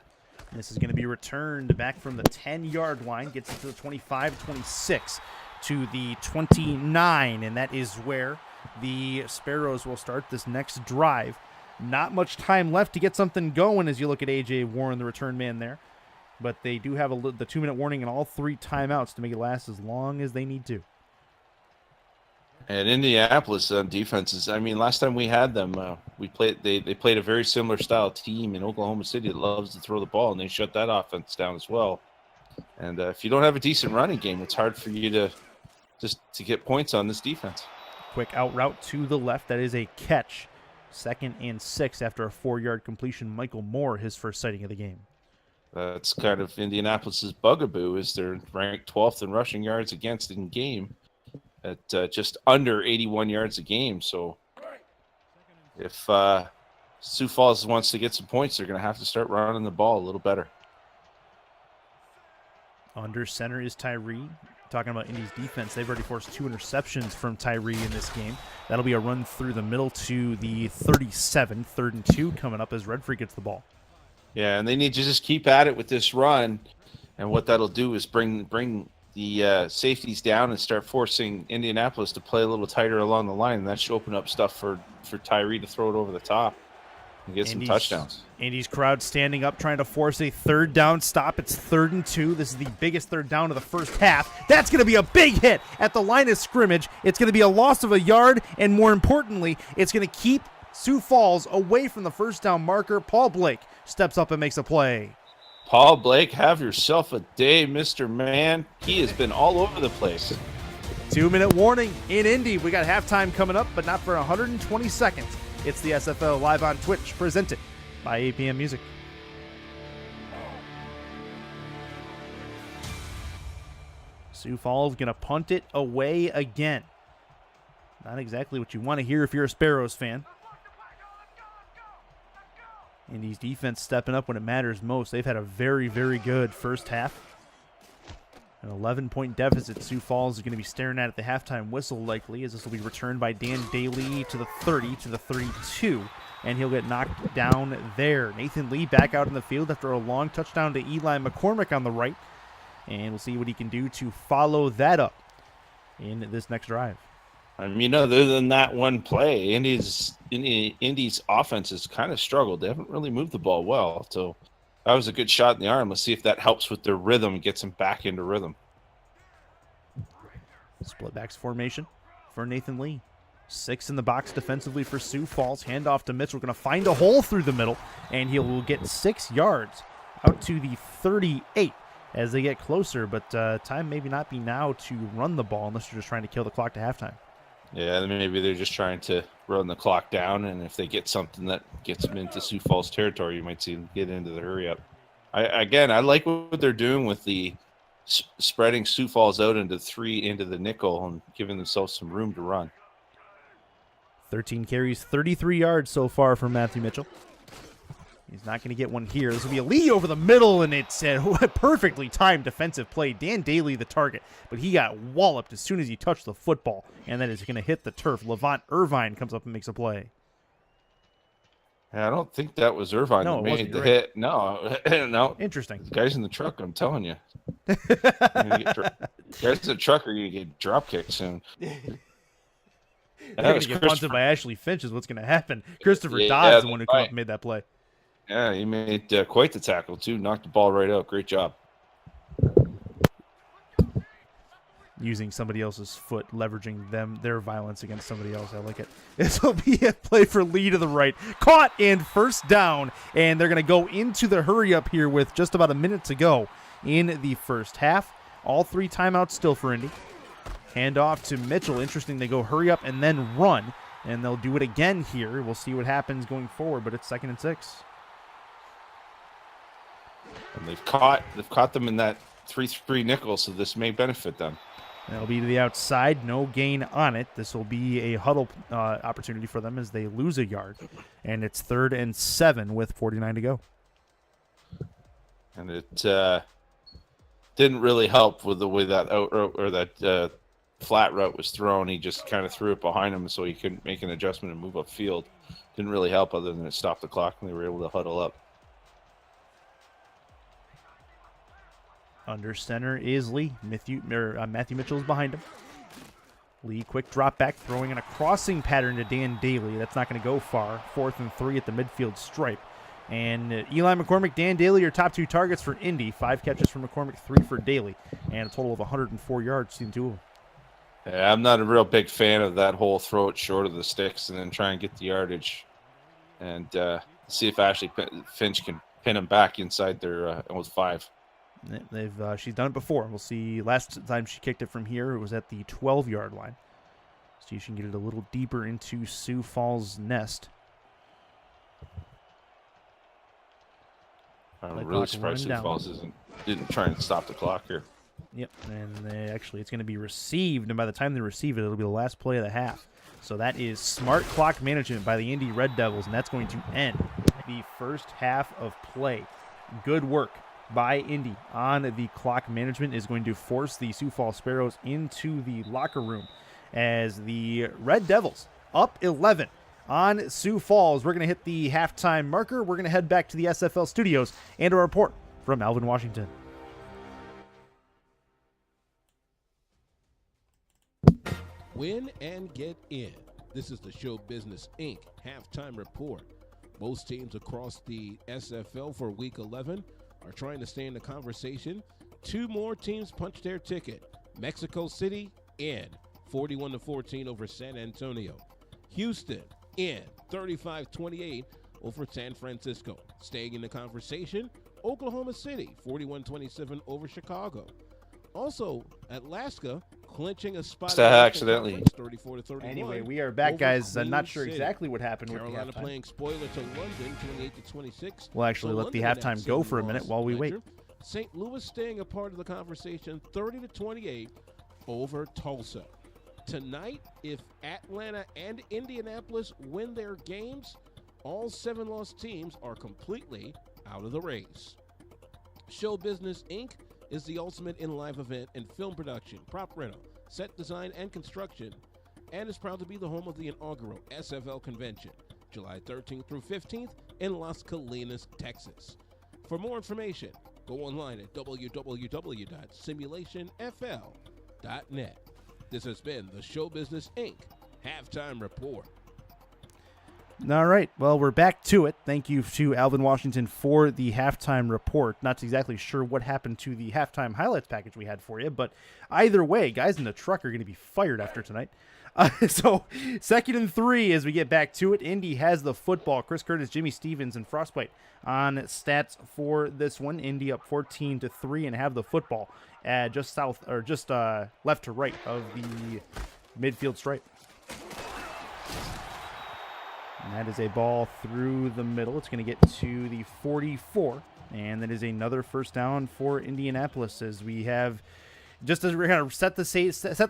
This is going to be returned back from the 10-yard line, gets it to the 25-26 to the 29, and that is where the Sparrows will start this next drive. Not much time left to get something going as you look at A.J. Warren, the return man there. But they do have the 2-minute warning and all 3 timeouts to make it last as long as they need to. And Indianapolis on defenses, I mean, last time we had them, they played a very similar style team in Oklahoma City that loves to throw the ball, and they shut that offense down as well. And if you don't have a decent running game, it's hard for you to get points on this defense. Quick out route to the left. That is a catch. 2nd and 6 after a 4-yard completion. Michael Moore, his first sighting of the game. That's kind of Indianapolis's bugaboo, is they're ranked 12th in rushing yards against in game at just under 81 yards a game. So if Sioux Falls wants to get some points, they're going to have to start running the ball a little better. Under center is Tyree. Talking about Indy's defense, they've already forced 2 interceptions from Tyree in this game. That'll be a run through the middle to the 37, 3rd and 2 coming up as Redfree gets the ball. Yeah, and they need to just keep at it with this run, and what that'll do is bring the safeties down and start forcing Indianapolis to play a little tighter along the line, and that should open up stuff for Tyree to throw it over the top and get some touchdowns. Indy's crowd standing up trying to force a 3rd down stop. It's 3rd and 2. This is the biggest 3rd down of the first half. That's going to be a big hit at the line of scrimmage. It's going to be a loss of a yard, and more importantly, it's going to keep Sioux Falls away from the first down marker. Paul Blake steps up and makes a play. Paul Blake, have yourself a day, Mr. Man. He has been all over the place. 2-minute warning in Indy. We got halftime coming up, but not for 120 seconds. It's the SFL live on Twitch, presented by APM Music. Sioux Falls going to punt it away again. Not exactly what you want to hear if you're a Sparrows fan. Indy's defense stepping up when it matters most. They've had a very, very good first half. An 11-point deficit Sioux Falls is going to be staring at the halftime whistle likely, as this will be returned by Dan Daly to the 30, to the 32, and he'll get knocked down there. Nathan Lee back out in the field after a long touchdown to Eli McCormick on the right, and we'll see what he can do to follow that up in this next drive. I mean, other than that one play, Indy's offense has kind of struggled. They haven't really moved the ball well, so that was a good shot in the arm. Let's see if that helps with their rhythm and gets them back into rhythm. Split backs formation for Nathan Lee. 6 in the box defensively for Sioux Falls. Handoff to Mitchell. Going to find a hole through the middle, and he will get 6 yards out to the 38 as they get closer. But time maybe not be now to run the ball unless you're just trying to kill the clock to halftime. Yeah, maybe they're just trying to run the clock down, and if they get something that gets them into Sioux Falls territory, you might see them get into the hurry-up. I like what they're doing with the spreading Sioux Falls out into the nickel and giving themselves some room to run. 13 carries, 33 yards so far from Matthew Mitchell. He's not going to get one here. This will be a Lee over the middle, and it's a perfectly timed defensive play. Dan Daly the target, but he got walloped as soon as he touched the football, and that is going to hit the turf. Levant Irvine comes up and makes a play. I don't think that was Irvine that made the hit. No, no. Interesting. The guy's in the truck, I'm telling you. Guys in the truck are going to get drop kicked soon. They're going to get punted by Ashley Finch is what's going to happen. Christopher Dodd is the one who came up and made that play. Yeah, he made quite the tackle, too. Knocked the ball right out. Great job. Using somebody else's foot, leveraging their violence against somebody else. I like it. This will be a play for Lee to the right. Caught and first down, and they're going to go into the hurry-up here with just about a minute to go in the first half. All 3 timeouts still for Indy. Hand off to Mitchell. Interesting, they go hurry up and then run, and they'll do it again here. We'll see what happens going forward, but it's 2nd and 6. And they've caught them in that 3-3 nickel, so this may benefit them. That'll be to the outside, no gain on it. This will be a huddle opportunity for them as they lose a yard, and it's 3rd and 7 with 49 to go. And it didn't really help with the way that out route or that flat route was thrown. He just kind of threw it behind him so he couldn't make an adjustment and move upfield. Didn't really help other than it stopped the clock and they were able to huddle up. Under center is Lee. Matthew Mitchell is behind him. Lee, quick drop back, throwing in a crossing pattern to Dan Daly. That's not going to go far. 4th and 3 at the midfield stripe. And Eli McCormick, Dan Daly are top 2 targets for Indy. 5 catches for McCormick, 3 for Daly. And a total of 104 yards between 2 of them. Yeah, I'm not a real big fan of that whole throw it short of the sticks and then try and get the yardage. And see if Ashley Finch can pin him back inside their with 5. She's done it before. We'll see. Last time she kicked it from here, it was at the 12-yard line. See if she can get it a little deeper into Sioux Falls' nest. I'm really surprised Sioux Falls didn't try and stop the clock here. Yep, and actually it's going to be received, and by the time they receive it, it'll be the last play of the half. So that is smart clock management by the Indy Red Devils, and that's going to end the first half of play. Good work by Indy on the clock management is going to force the Sioux Falls Sparrows into the locker room as the Red Devils up 11 on Sioux Falls. We're going to hit the halftime marker. We're going to head back to the SFL studios and a report from Alvin Washington. Win and get in. This is the Show Business Inc. halftime report. Most teams across the SFL for Week 11 are trying to stay in the conversation. 2 more teams punched their ticket. Mexico City in 41-14 over San Antonio. Houston in 35-28 over San Francisco. Staying in the conversation, Oklahoma City 41-27 over Chicago. Also, Alaska clinching a spot. Accidentally. 34-31. Anyway, we are back, guys. I'm not sure exactly what happened Carolina with the halftime. playing spoiler to London, 28-26. We'll actually let the halftime go for a minute while we wait. St. Louis staying a part of the conversation, 30-28 over Tulsa. Tonight, if Atlanta and Indianapolis win their games, all 7 lost teams are completely out of the race. Show Business Inc. is the ultimate in live event and film production, prop rental, set design, and construction, and is proud to be the home of the inaugural SFL convention, July 13th through 15th in Las Colinas, Texas. For more information, go online at www.simulationfl.net. This has been the Show Business Inc. halftime report. All right. Well, we're back to it. Thank you to Alvin Washington for the halftime report. Not exactly sure what happened to the halftime highlights package we had for you, but either way, guys in the truck are going to be fired after tonight. So 2nd and 3 as we get back to it. Indy has the football. Chris Curtis, Jimmy Stevens, and Frostbite on stats for this one. Indy up 14-3 and have the football just south or just left to right of the midfield stripe. And that is a ball through the middle. It's going to get to the 44. And that is another first down for Indianapolis as we have, just as we're going to set the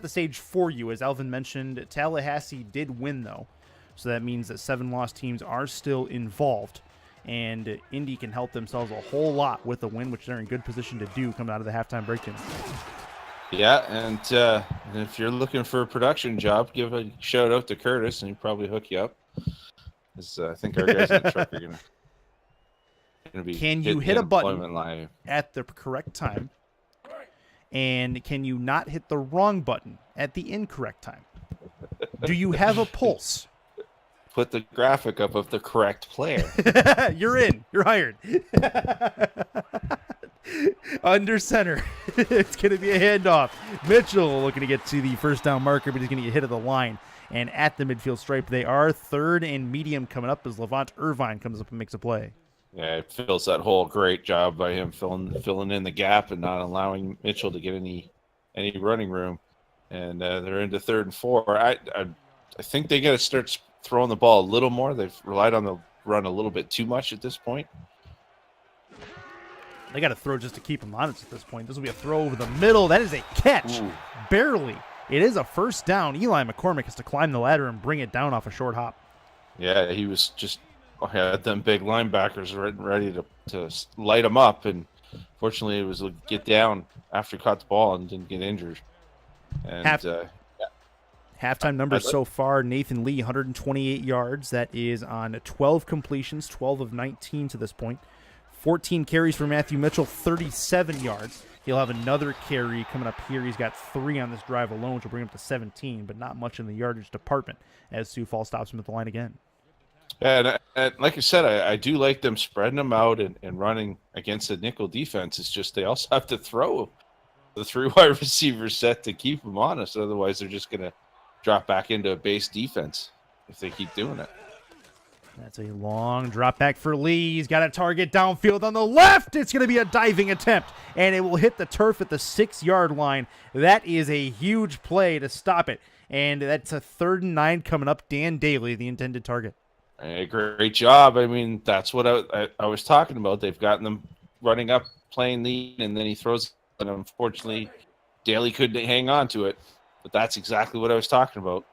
stage for you, as Alvin mentioned, Tallahassee did win, though. So that means that 7 lost teams are still involved. And Indy can help themselves a whole lot with a win, which they're in good position to do coming out of the halftime break-in. Yeah, and if you're looking for a production job, give a shout out to Curtis, and he'll probably hook you up. I think our guys in the truck are going to be. Can you hit a button line at the correct time? And can you not hit the wrong button at the incorrect time? Do you have a pulse? Put the graphic up of the correct player. You're in. You're hired. Under center. It's going to be a handoff. Mitchell looking to get to the first down marker, but he's going to get hit at the line. And at the midfield stripe, they are 3rd and medium coming up as Levant Irvine comes up and makes a play. Yeah, it fills that hole. Great job by him filling in the gap and not allowing Mitchell to get any running room. And they're into 3rd and 4. I think they got to start throwing the ball a little more. They've relied on the run a little bit too much at this point. They got to throw just to keep them honest at this point. This will be a throw over the middle. That is a catch. Ooh. Barely. It is a first down. Eli McCormick has to climb the ladder and bring it down off a short hop. Yeah, he was just had them big linebackers ready to light him up, and fortunately it was a get down after he caught the ball and didn't get injured. And halftime numbers so far, Nathan Lee, 128 yards. That is on 12 completions, 12 of 19 to this point. 14 carries for Matthew Mitchell, 37 yards. He'll have another carry coming up here. He's got 3 on this drive alone, which will bring him to 17, but not much in the yardage department as Sioux Falls stops him at the line again. And like I said, I do like them spreading them out and running against the nickel defense. It's just they also have to throw the 3 wide receiver set to keep them honest. Otherwise, they're just going to drop back into a base defense if they keep doing it. That's a long drop back for Lee. He's got a target downfield on the left. It's going to be a diving attempt, and it will hit the turf at the 6-yard line. That is a huge play to stop it, and that's a 3rd and 9 coming up. Dan Daly, the intended target. Hey, great job. I mean, that's what I was talking about. They've gotten them running up, playing lead, and then he throws, and unfortunately, Daly couldn't hang on to it, but that's exactly what I was talking about.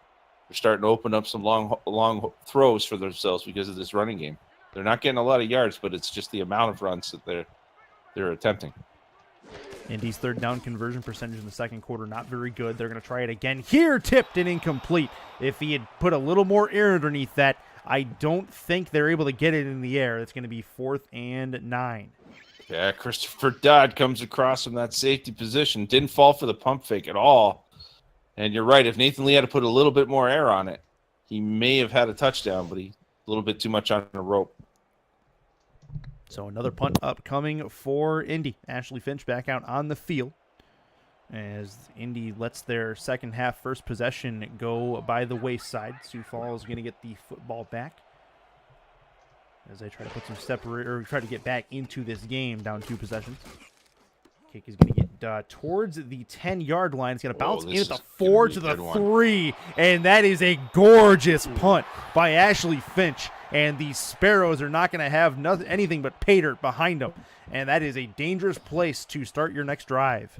They're starting to open up some long throws for themselves because of this running game. They're not getting a lot of yards, but it's just the amount of runs that they're attempting. Indy's third down conversion percentage in the second quarter, not very good. They're going to try it again here, tipped and incomplete. If he had put a little more air underneath that, I don't think they're able to get it in the air. It's going to be 4th and 9. Yeah, Christopher Dodd comes across from that safety position. Didn't fall for the pump fake at all. And you're right, if Nathan Lee had to put a little bit more air on it, he may have had a touchdown, but he a little bit too much on the rope. So another punt upcoming for Indy. Ashley Finch back out on the field as Indy lets their second half first possession go by the wayside. Sioux Falls is going to get the football back as they try to put some try to get back into this game, down 2 possessions. Kick is going to get towards the 10-yard line. It's going to bounce in at the 4 to the 3, and that is a gorgeous punt by Ashley Finch. And the Sparrows are not going to have anything but pay dirt behind them, and that is a dangerous place to start your next drive.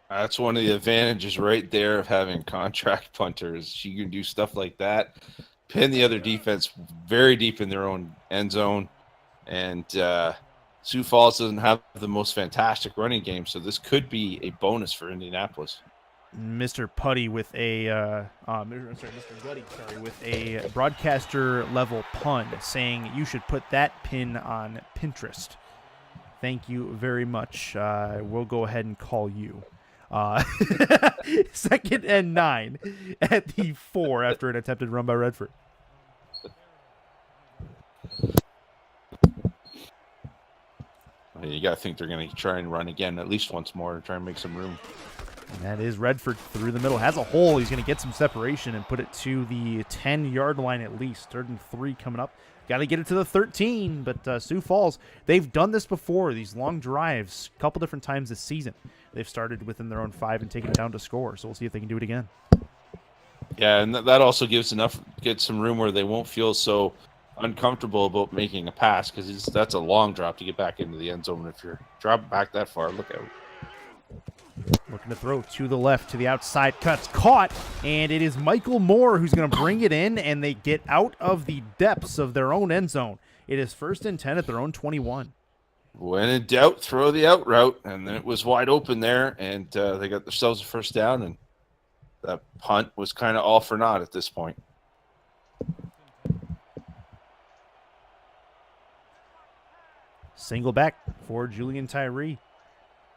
That's one of the advantages right there of having contract punters. You can do stuff like that, pin the other defense very deep in their own end zone, and Sioux Falls doesn't have the most fantastic running game, so this could be a bonus for Indianapolis. Mr. Putty with a Mr. Gutty, with a broadcaster level pun saying you should put that pin on Pinterest. Thank you very much. We'll go ahead and call you. 2nd and 9 at the 4 after an attempted run by Redford. You got to think they're going to try and run again at least once more to try and make some room. And that is Redford through the middle. Has a hole. He's going to get some separation and put it to the 10-yard line at least. 3rd and 3 coming up. Got to get it to the 13, but Sioux Falls, they've done this before, these long drives, a couple different times this season. They've started within their own 5 and taken it down to score, so we'll see if they can do it again. Yeah, and that also gets some room where they won't feel so uncomfortable about making a pass, because that's a long drop to get back into the end zone. If you're dropping back that far, look out. Looking to throw to the left, to the outside, cuts, caught, and it is Michael Moore who's going to bring it in, and they get out of the depths of their own end zone. It is 1st and 10 at their own 21. When in doubt, throw the out route, and then it was wide open there, and they got themselves a first down, and that punt was kind of all for naught at this point. Single back for Julian Tyree.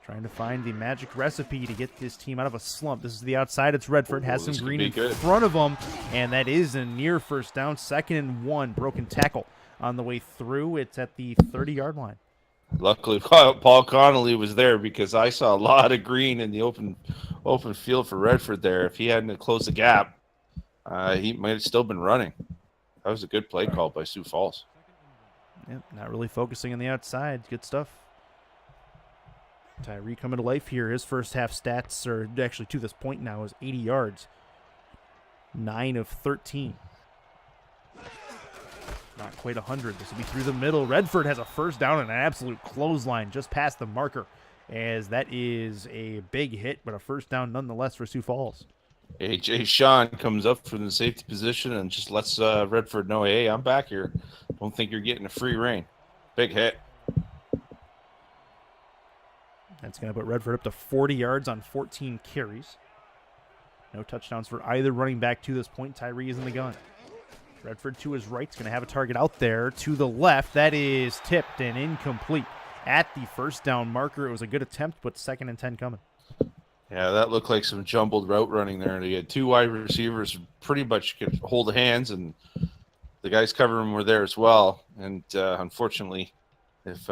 Trying to find the magic recipe to get this team out of a slump. This is the outside. It's Redford. Has some green in front of them, and that is a near first down. 2nd and 1. Broken tackle on the way through. It's at the 30-yard line. Luckily, Paul Connolly was there, because I saw a lot of green in the open field for Redford there. If he hadn't closed the gap, he might have still been running. That was a good play call by Sioux Falls. Yep, not really focusing on the outside. Good stuff. Tyree coming to life here. His first half stats, or actually to this point now, is 80 yards. 9 of 13. Not quite 100. This will be through the middle. Redford has a first down and an absolute clothesline just past the marker, as that is a big hit, but a first down nonetheless for Sioux Falls. A.J. Sean comes up from the safety position and just lets Redford know, hey, I'm back here. Don't think you're getting a free reign. Big hit. That's going to put Redford up to 40 yards on 14 carries. No touchdowns for either running back to this point. Tyree is in the gun. Redford to his right is going to have a target out there to the left. That is tipped and incomplete at the first down marker. It was a good attempt, but 2nd and 10 coming. Yeah, that looked like some jumbled route running there. They had 2 wide receivers pretty much could hold the hands, and the guys covering were there as well. And unfortunately, if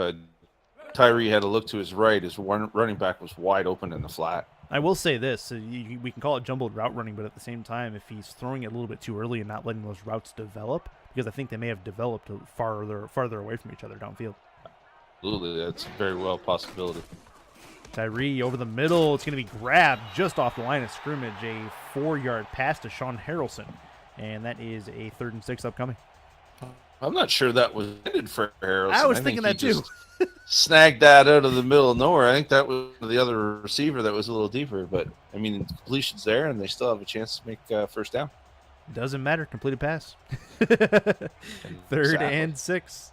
Tyree had to look to his right, his running back was wide open in the flat. I will say this, we can call it jumbled route running, but at the same time, if he's throwing it a little bit too early and not letting those routes develop, because I think they may have developed farther away from each other downfield. Absolutely, that's very well a possibility. Tyree over the middle. It's going to be grabbed just off the line of scrimmage. A 4-yard pass to Sean Harrelson, and that is a 3rd and 6 upcoming. I'm not sure that was intended for Harrelson. I was thinking that too. Snagged that out of the middle of nowhere. I think that was the other receiver that was a little deeper, but I mean, the completion's there, and they still have a chance to make first down. Doesn't matter. Completed pass. 3rd and 6.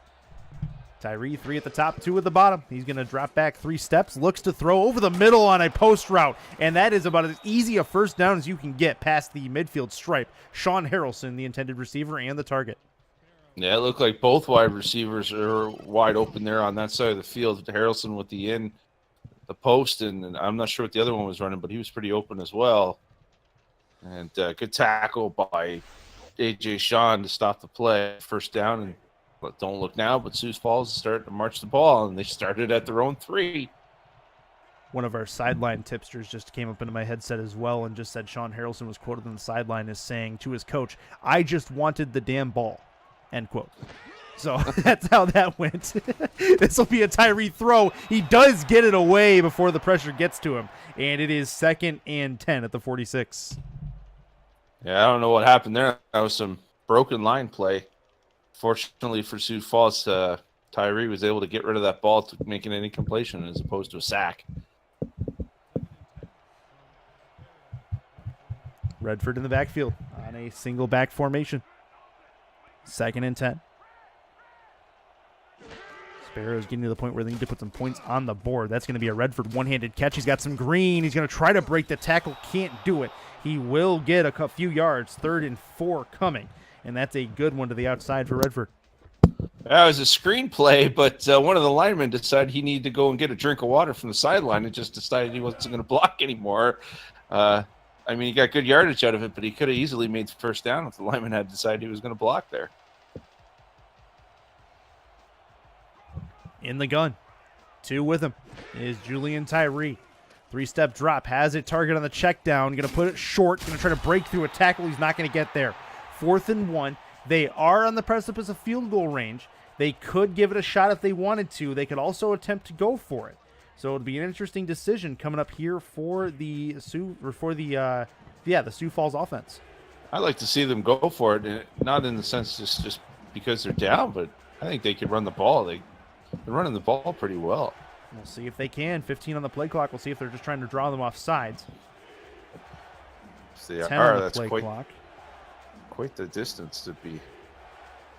Tyree, 3 at the top, 2 at the bottom. He's going to drop back 3 steps, looks to throw over the middle on a post route, and that is about as easy a first down as you can get past the midfield stripe. Sean Harrelson, the intended receiver and the target. Yeah, it looked like both wide receivers are wide open there on that side of the field. Harrelson with the post, and I'm not sure what the other one was running, but he was pretty open as well. And good tackle by A.J. Sean to stop the play. First down, and don't look now, but Sioux Falls is starting to march the ball, and they started at their own 3. One of our sideline tipsters just came up into my headset as well and just said Sean Harrelson was quoted on the sideline as saying to his coach, "I just wanted the damn ball," end quote. So that's how that went. This will be a Tyree throw. He does get it away before the pressure gets to him, and it is 2nd and 10 at the 46. Yeah, I don't know what happened there. That was some broken line play. Fortunately for Sioux Falls, Tyree was able to get rid of that ball to make it an incompletion as opposed to a sack. Redford in the backfield on a single back formation. 2nd and 10. Sparrows getting to the point where they need to put some points on the board. That's going to be a Redford one-handed catch. He's got some green. He's going to try to break the tackle. Can't do it. He will get a few yards. 3rd and 4 coming. And that's a good one to the outside for Redford. That was a screenplay, but one of the linemen decided he needed to go and get a drink of water from the sideline and just decided he wasn't going to block anymore. I mean, he got good yardage out of it, but he could have easily made the first down if the lineman had decided he was going to block there. In the gun. 2 with him is Julian Tyree. 3-step drop. Has it. Target on the check down. Going to put it short. Going to try to break through a tackle. He's not going to get there. 4th and 1. They are on the precipice of field goal range. They could give it a shot if they wanted to. They could also attempt to go for it. So it'll be an interesting decision coming up here for the Sioux Falls offense. I'd like to see them go for it, not in the sense just because they're down, but I think they could run the ball. They're running the ball pretty well. We'll see if they can. 15 on the play clock. We'll see if they're just trying to draw them off sides. If they 10 are, on the that's play clock. Quite the distance to be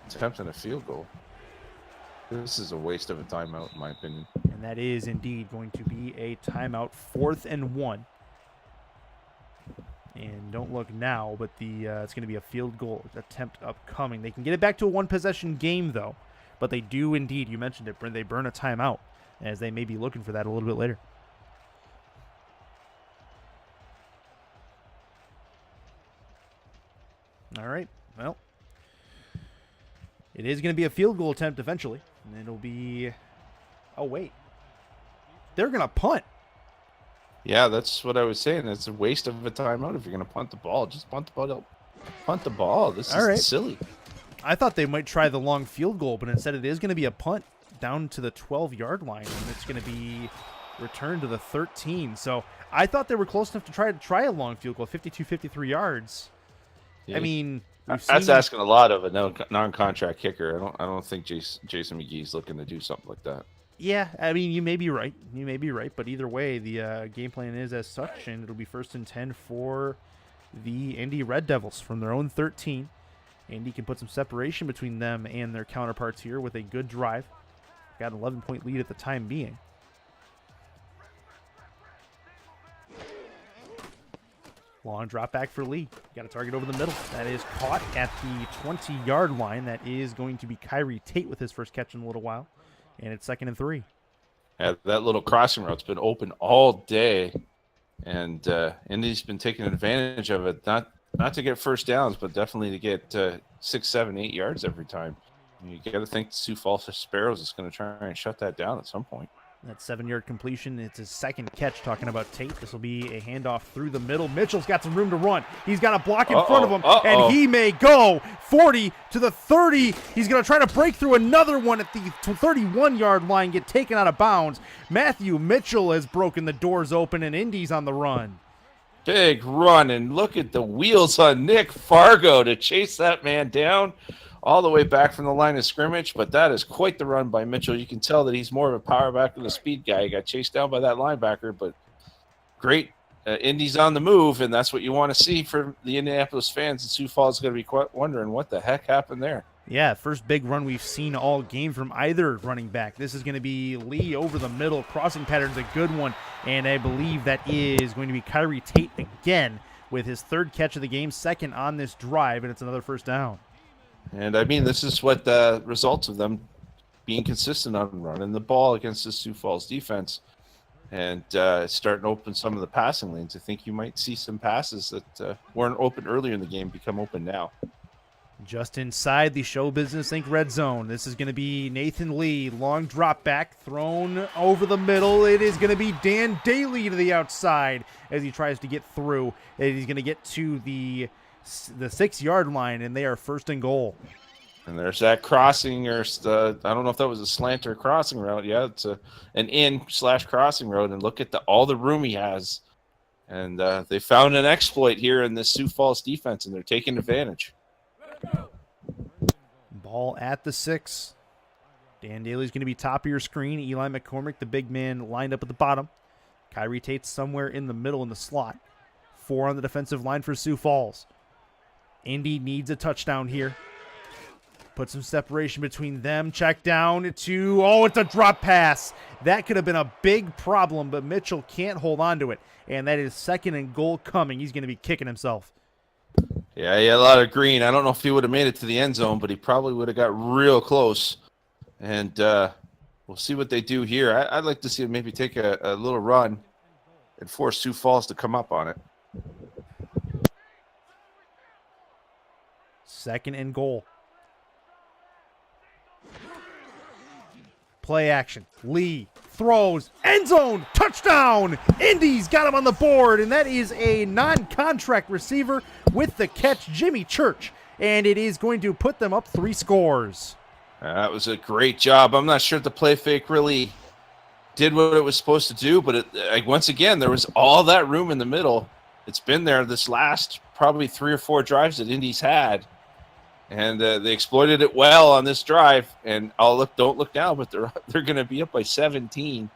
attempting a field goal. This is a waste of a timeout, in my opinion. And that is indeed going to be a timeout. 4th and 1. And don't look now, but it's going to be a field goal attempt upcoming. They can get it back to a 1-possession game, though. But they do indeed, you mentioned it, they burn a timeout, as they may be looking for that a little bit later. All right, well, it is going to be a field goal attempt eventually, and it'll be, oh, wait, they're going to punt. Yeah, that's what I was saying. It's a waste of a timeout if you're going to punt the ball. Just punt the ball. Punt the ball. This is silly. I thought they might try the long field goal, but instead it is going to be a punt down to the 12-yard line, and it's going to be returned to the 13. So I thought they were close enough to try a long field goal, 52, 53 yards. Yeah. I mean, that's asking a lot of a non-contract kicker. I don't think Jason McGee's looking to do something like that. Yeah, I mean, you may be right. But either way, the game plan is as such, and it'll be 1st and 10 for the Indy Red Devils from their own 13. Indy can put some separation between them and their counterparts here with a good drive. Got an 11-point lead at the time being. Long drop back for Lee. Got a target over the middle. That is caught at the 20-yard line. That is going to be Kyrie Tate with his first catch in a little while. And it's 2nd and 3. Yeah, that little crossing route's been open all day. And Indy's been taking advantage of it. Not to get first downs, but definitely to get 6, 7, 8 yards every time. You got to think the Sioux Falls Sparrows is going to try and shut that down at some point. That 7-yard completion, it's his second catch, talking about Tate. This will be a handoff through the middle. Mitchell's got some room to run. He's got a block in front of him, and he may go 40 to the 30. He's going to try to break through another one at the 31-yard line, get taken out of bounds. Matthew Mitchell has broken the doors open, and Indy's on the run. Big run, and look at the wheels on Nick Fargo to chase that man down all the way back from the line of scrimmage, but that is quite the run by Mitchell. You can tell that he's more of a power back than a speed guy. He got chased down by that linebacker, but great. Indy's on the move, and that's what you want to see for the Indianapolis fans. And Sioux Falls is going to be wondering what the heck happened there. Yeah, first big run we've seen all game from either running back. This is going to be Lee over the middle. Crossing pattern's a good one, and I believe that is going to be Kyrie Tate again with his third catch of the game, second on this drive, and it's another first down. And I mean, this is what the results of them being consistent on running the ball against the Sioux Falls defense, and starting to open some of the passing lanes. I think you might see some passes that weren't open earlier in the game become open now. Just inside the Show Business Inc. red zone. This is going to be Nathan Lee. Long drop back, thrown over the middle. It is going to be Dan Daly to the outside as he tries to get through. And he's going to get to the 6-yard line, and they are first and goal. And there's that crossing, or I don't know if that was a slant or crossing route. Yeah, it's an in/crossing route. And look at all the room he has. And they found an exploit here in this Sioux Falls defense, and they're taking advantage. Ball at the 6. Dan Daly's going to be top of your screen. Eli McCormick, the big man, lined up at the bottom. Kyrie Tate's somewhere in the middle in the slot. 4 on the defensive line for Sioux Falls. Indy needs a touchdown here. Put some separation between them. Check down to, it's a drop pass. That could have been a big problem, but Mitchell can't hold on to it. And that is second and goal coming. He's going to be kicking himself. Yeah, he had a lot of green. I don't know if he would have made it to the end zone, but he probably would have got real close. And we'll see what they do here. I'd like to see him maybe take a little run and force Sioux Falls to come up on it. Second and goal. Play action. Lee throws. End zone. Touchdown. Indy's got him on the board, and that is a non-contract receiver with the catch, Jimmy Church. And it is going to put them up 3 scores. That was a great job. I'm not sure if the play fake really did what it was supposed to do, but once again, there was all that room in the middle. It's been there this last probably 3 or 4 drives that Indy's had. And they exploited it well on this drive. And don't look now, but they're going to be up by 17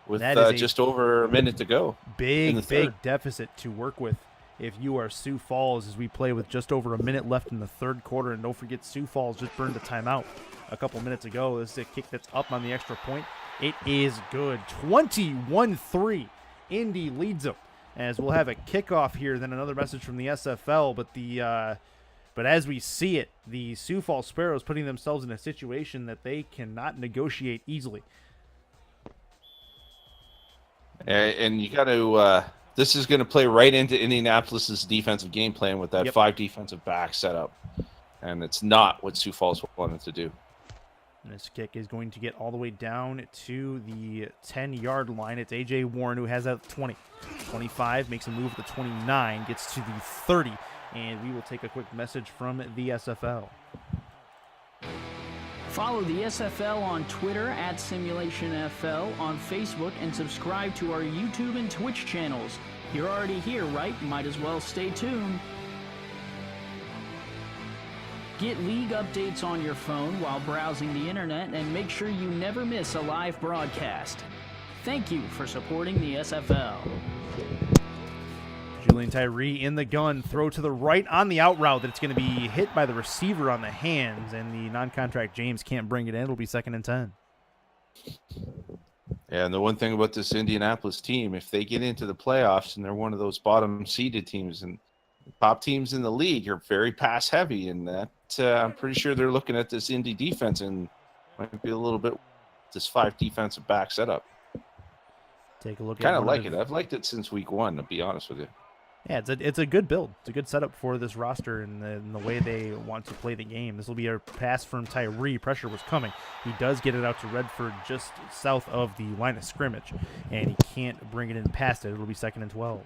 with just over a minute to go. Big deficit to work with if you are Sioux Falls, as we play with just over a minute left in the third quarter. And don't forget, Sioux Falls just burned a timeout a couple minutes ago. This is a kick that's up on the extra point. It is good. 21-3. Indy leads them, as we'll have a kickoff here, then another message from the SFL. But as we see it, the Sioux Falls Sparrows putting themselves in a situation that they cannot negotiate easily. And you got to this is going to play right into Indianapolis's defensive game plan with that 5 defensive back setup. And it's not what Sioux Falls wanted to do. And this kick is going to get all the way down to the 10-yard line. It's A.J. Warren who has that 20. 25, makes a move at the 29, gets to the 30. And we will take a quick message from the SFL. Follow the SFL on Twitter at SimulationFL, on Facebook, and subscribe to our YouTube and Twitch channels. You're already here, right? Might as well stay tuned. Get league updates on your phone while browsing the internet, and make sure you never miss a live broadcast. Thank you for supporting the SFL. Julian Tyree in the gun, throw to the right on the out route. That's going to be hit by the receiver on the hands, and the non-contract James can't bring it in. It'll be 2nd and 10. Yeah, and the one thing about this Indianapolis team, if they get into the playoffs and they're one of those bottom-seeded teams, and top teams in the league are very pass-heavy, and that I'm pretty sure they're looking at this Indy defense and might be a little bit this 5 defensive back setup. Take a look at kind of like it. I've liked it since week 1, to be honest with you. Yeah, it's a good build. It's a good setup for this roster and the way they want to play the game. This will be a pass from Tyree. Pressure was coming. He does get it out to Redford just south of the line of scrimmage, and he can't bring it in past it. It'll be 2nd and 12.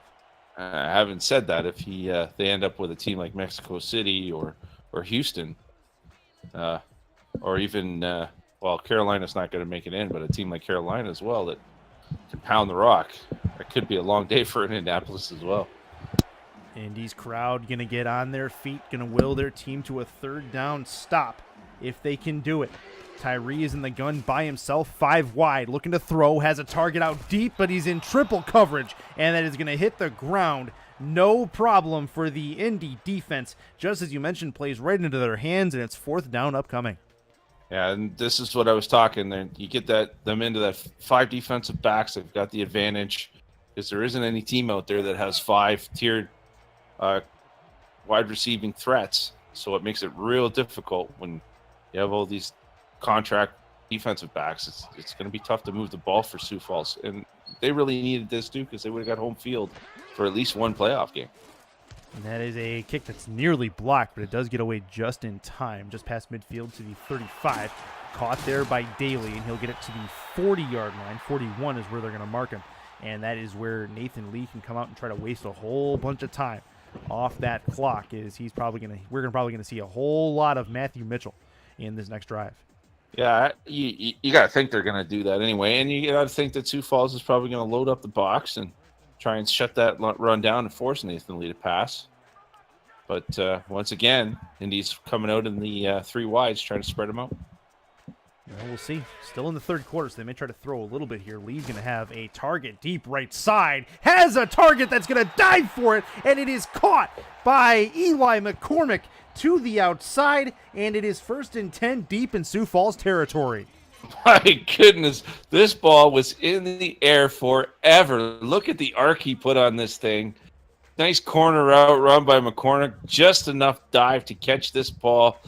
Having said that, if they end up with a team like Mexico City or Houston, or even Carolina's not going to make it in, but a team like Carolina as well that can pound the rock, it could be a long day for Indianapolis as well. Indy's crowd going to get on their feet, going to will their team to a 3rd down stop if they can do it. Tyree is in the gun by himself, 5 wide, looking to throw, has a target out deep, but he's in triple coverage, and that is going to hit the ground no problem for the Indy defense. Just as you mentioned, plays right into their hands, and it's 4th down upcoming. Yeah, and this is what I was talking. Then you get them into that 5 defensive backs. They've got the advantage because there isn't any team out there that has 5 tiered wide receiving threats. So it makes it real difficult when you have all these contract defensive backs. It's going to be tough to move the ball for Sioux Falls, and they really needed this too because they would have got home field for at least one playoff game. And that is a kick that's nearly blocked, but it does get away just in time, just past midfield to the 35. Caught there by Daly, and he'll get it to the 40-yard line. 41 is where they're going to mark him, and that is where Nathan Lee can come out and try to waste a whole bunch of time off that clock. We're probably going to see a whole lot of Matthew Mitchell in this next drive. Yeah, you got to think they're going to do that anyway, and you got to think that Sioux Falls is probably going to load up the box and try and shut that run down and force Nathan Lee to pass. But once again, Indy's coming out in the 3 wides, trying to spread them out. Well, we'll see. Still in the third quarter, so they may try to throw a little bit here. Lee's going to have a target deep right side. Has a target that's going to dive for it, and it is caught by Eli McCormick to the outside, and it is 1st and 10 deep in Sioux Falls territory. My goodness, this ball was in the air forever. Look at the arc he put on this thing. Nice corner out run by McCormick. Just enough dive to catch this ball.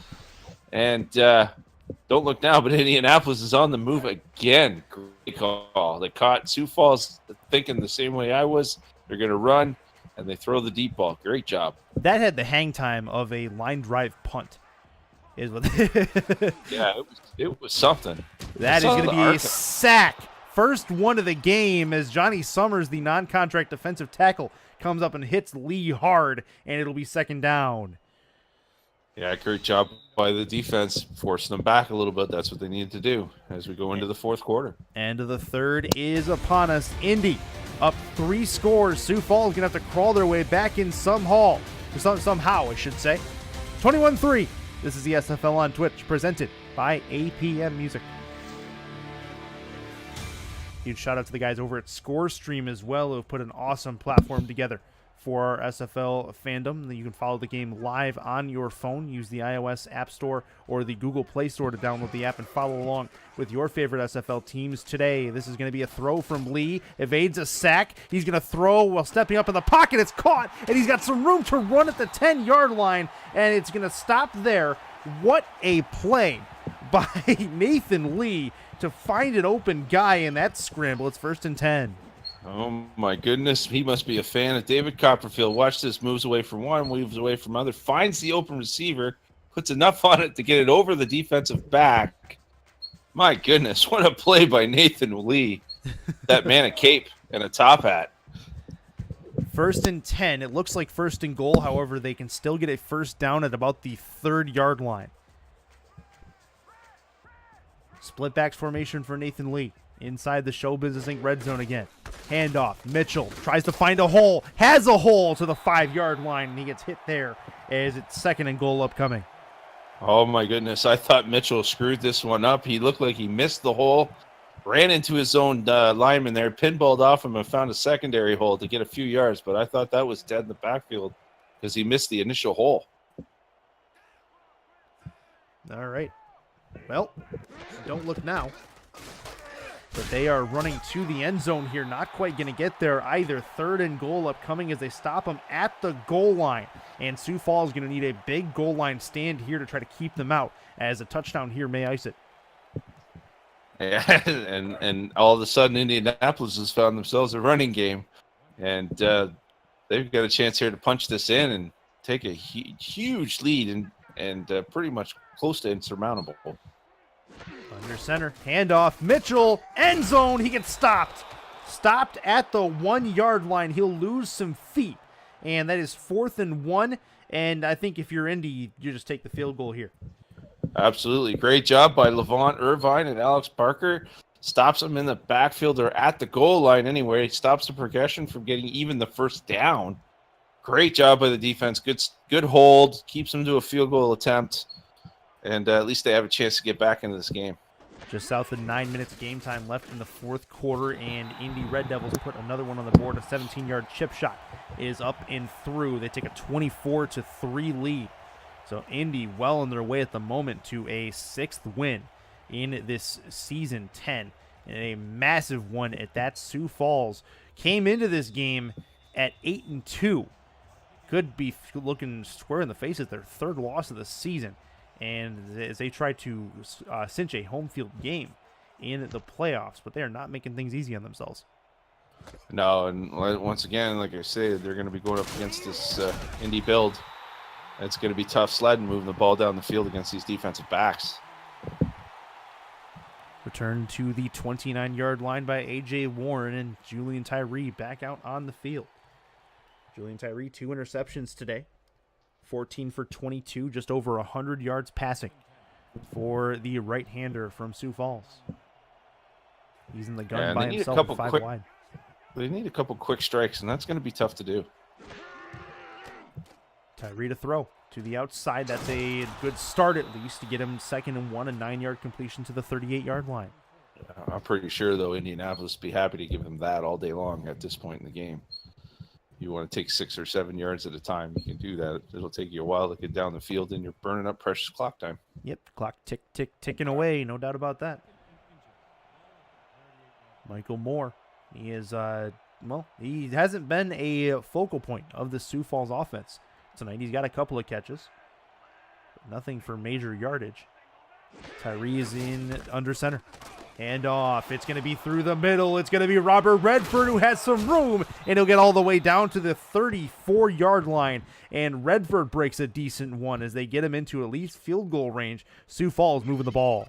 And don't look now, but Indianapolis is on the move again. Great call. They caught Sioux Falls thinking the same way I was. They're going to run, and they throw the deep ball. Great job. That had the hang time of a line drive punt. Is what Yeah, it was something. That is going to be a sack. First one of the game as Johnny Summers, the non-contract defensive tackle, comes up and hits Lee hard, and it'll be 2nd down. Yeah, great job by the defense, forcing them back a little bit. That's what they needed to do as we go into the 4th quarter. End of the 3rd is upon us. Indy up 3 scores. Sioux Falls going to have to crawl their way back in somehow, I should say. 21-3. This is the SFL on Twitch, presented by APM Music. Huge shout out to the guys over at ScoreStream as well, who have put an awesome platform together for our SFL fandom. You can follow the game live on your phone. Use the iOS App Store or the Google Play Store to download the app and follow along with your favorite SFL teams today. This is going to be a throw from Lee. Evades a sack. He's going to throw while stepping up in the pocket. It's caught, and he's got some room to run at the 10-yard line, and it's going to stop there. What a play by Nathan Lee to find an open guy in that scramble. It's 1st and 10. Oh, my goodness. He must be a fan of David Copperfield. Watch this. Moves away from one, moves away from other. Finds the open receiver. Puts enough on it to get it over the defensive back. My goodness. What a play by Nathan Lee. That man a cape and a top hat. 1st and 10. It looks like 1st and goal. However, they can still get a 1st down at about the 3rd-yard line. Split backs formation for Nathan Lee. Inside the Show Business Inc. red zone again. Handoff. Mitchell tries to find a hole. Has a hole to the 5-yard line, and he gets hit there as it's 2nd and goal upcoming. Oh, my goodness. I thought Mitchell screwed this one up. He looked like he missed the hole. Ran into his own lineman there. Pinballed off him and found a secondary hole to get a few yards. But I thought that was dead in the backfield because he missed the initial hole. All right. Well, don't look now. But they are running to the end zone here. Not quite going to get there either. 3rd and goal upcoming as they stop them at the goal line. And Sioux Falls is going to need a big goal line stand here to try to keep them out, as a touchdown here may ice it. Yeah, and all of a sudden Indianapolis has found themselves a running game. And they've got a chance here to punch this in and take a huge lead and pretty much close to insurmountable. Under center, handoff, Mitchell, end zone, he gets stopped. Stopped at the 1-yard line. He'll lose some feet, and that is 4th and 1, and I think if you're Indy, you just take the field goal here. Absolutely. Great job by Levant Irvine and Alex Parker. Stops them in the backfield or at the goal line anyway. Stops the progression from getting even the 1st down. Great job by the defense. Good hold. Keeps them to a field goal attempt. And at least they have a chance to get back into this game. Just south of 9 minutes game time left in the fourth quarter, and Indy Red Devils put another one on the board. A 17-yard chip shot is up and through. They take a 24-3 lead. So Indy well on their way at the moment to a 6th win in this season 10, and a massive one at that. Sioux Falls came into this game at 8-2. Could be looking square in the face at their 3rd loss of the season. And as they try to cinch a home field game in the playoffs, but they are not making things easy on themselves. No, and once again, like I said, they're going to be going up against this Indy build. It's going to be tough sledding, moving the ball down the field against these defensive backs. Return to the 29-yard line by A.J. Warren, and Julian Tyree back out on the field. Julian Tyree, 2 interceptions today. 14 for 22, just over 100 yards passing for the right-hander from Sioux Falls. He's in the gun by himself, 5 wide. They need a couple quick strikes, and that's going to be tough to do. Tyree to throw to the outside. That's a good start, at least, to get him 2nd and 1, a 9-yard completion to the 38-yard line. I'm pretty sure, though, Indianapolis would be happy to give him that all day long at this point in the game. You want to take 6 or 7 yards at a time, you can do that. It'll take you a while to get down the field, and you're burning up precious clock time. Yep, clock ticking away, no doubt about that. Michael Moore, he is, he hasn't been a focal point of the Sioux Falls offense tonight. He's got a couple of catches, but nothing for major yardage. Tyree is in under center. Hand off. It's going to be through the middle. It's going to be Robert Redford, who has some room, and he'll get all the way down to the 34-yard line. And Redford breaks a decent one as they get him into at least field goal range. Sioux Falls moving the ball.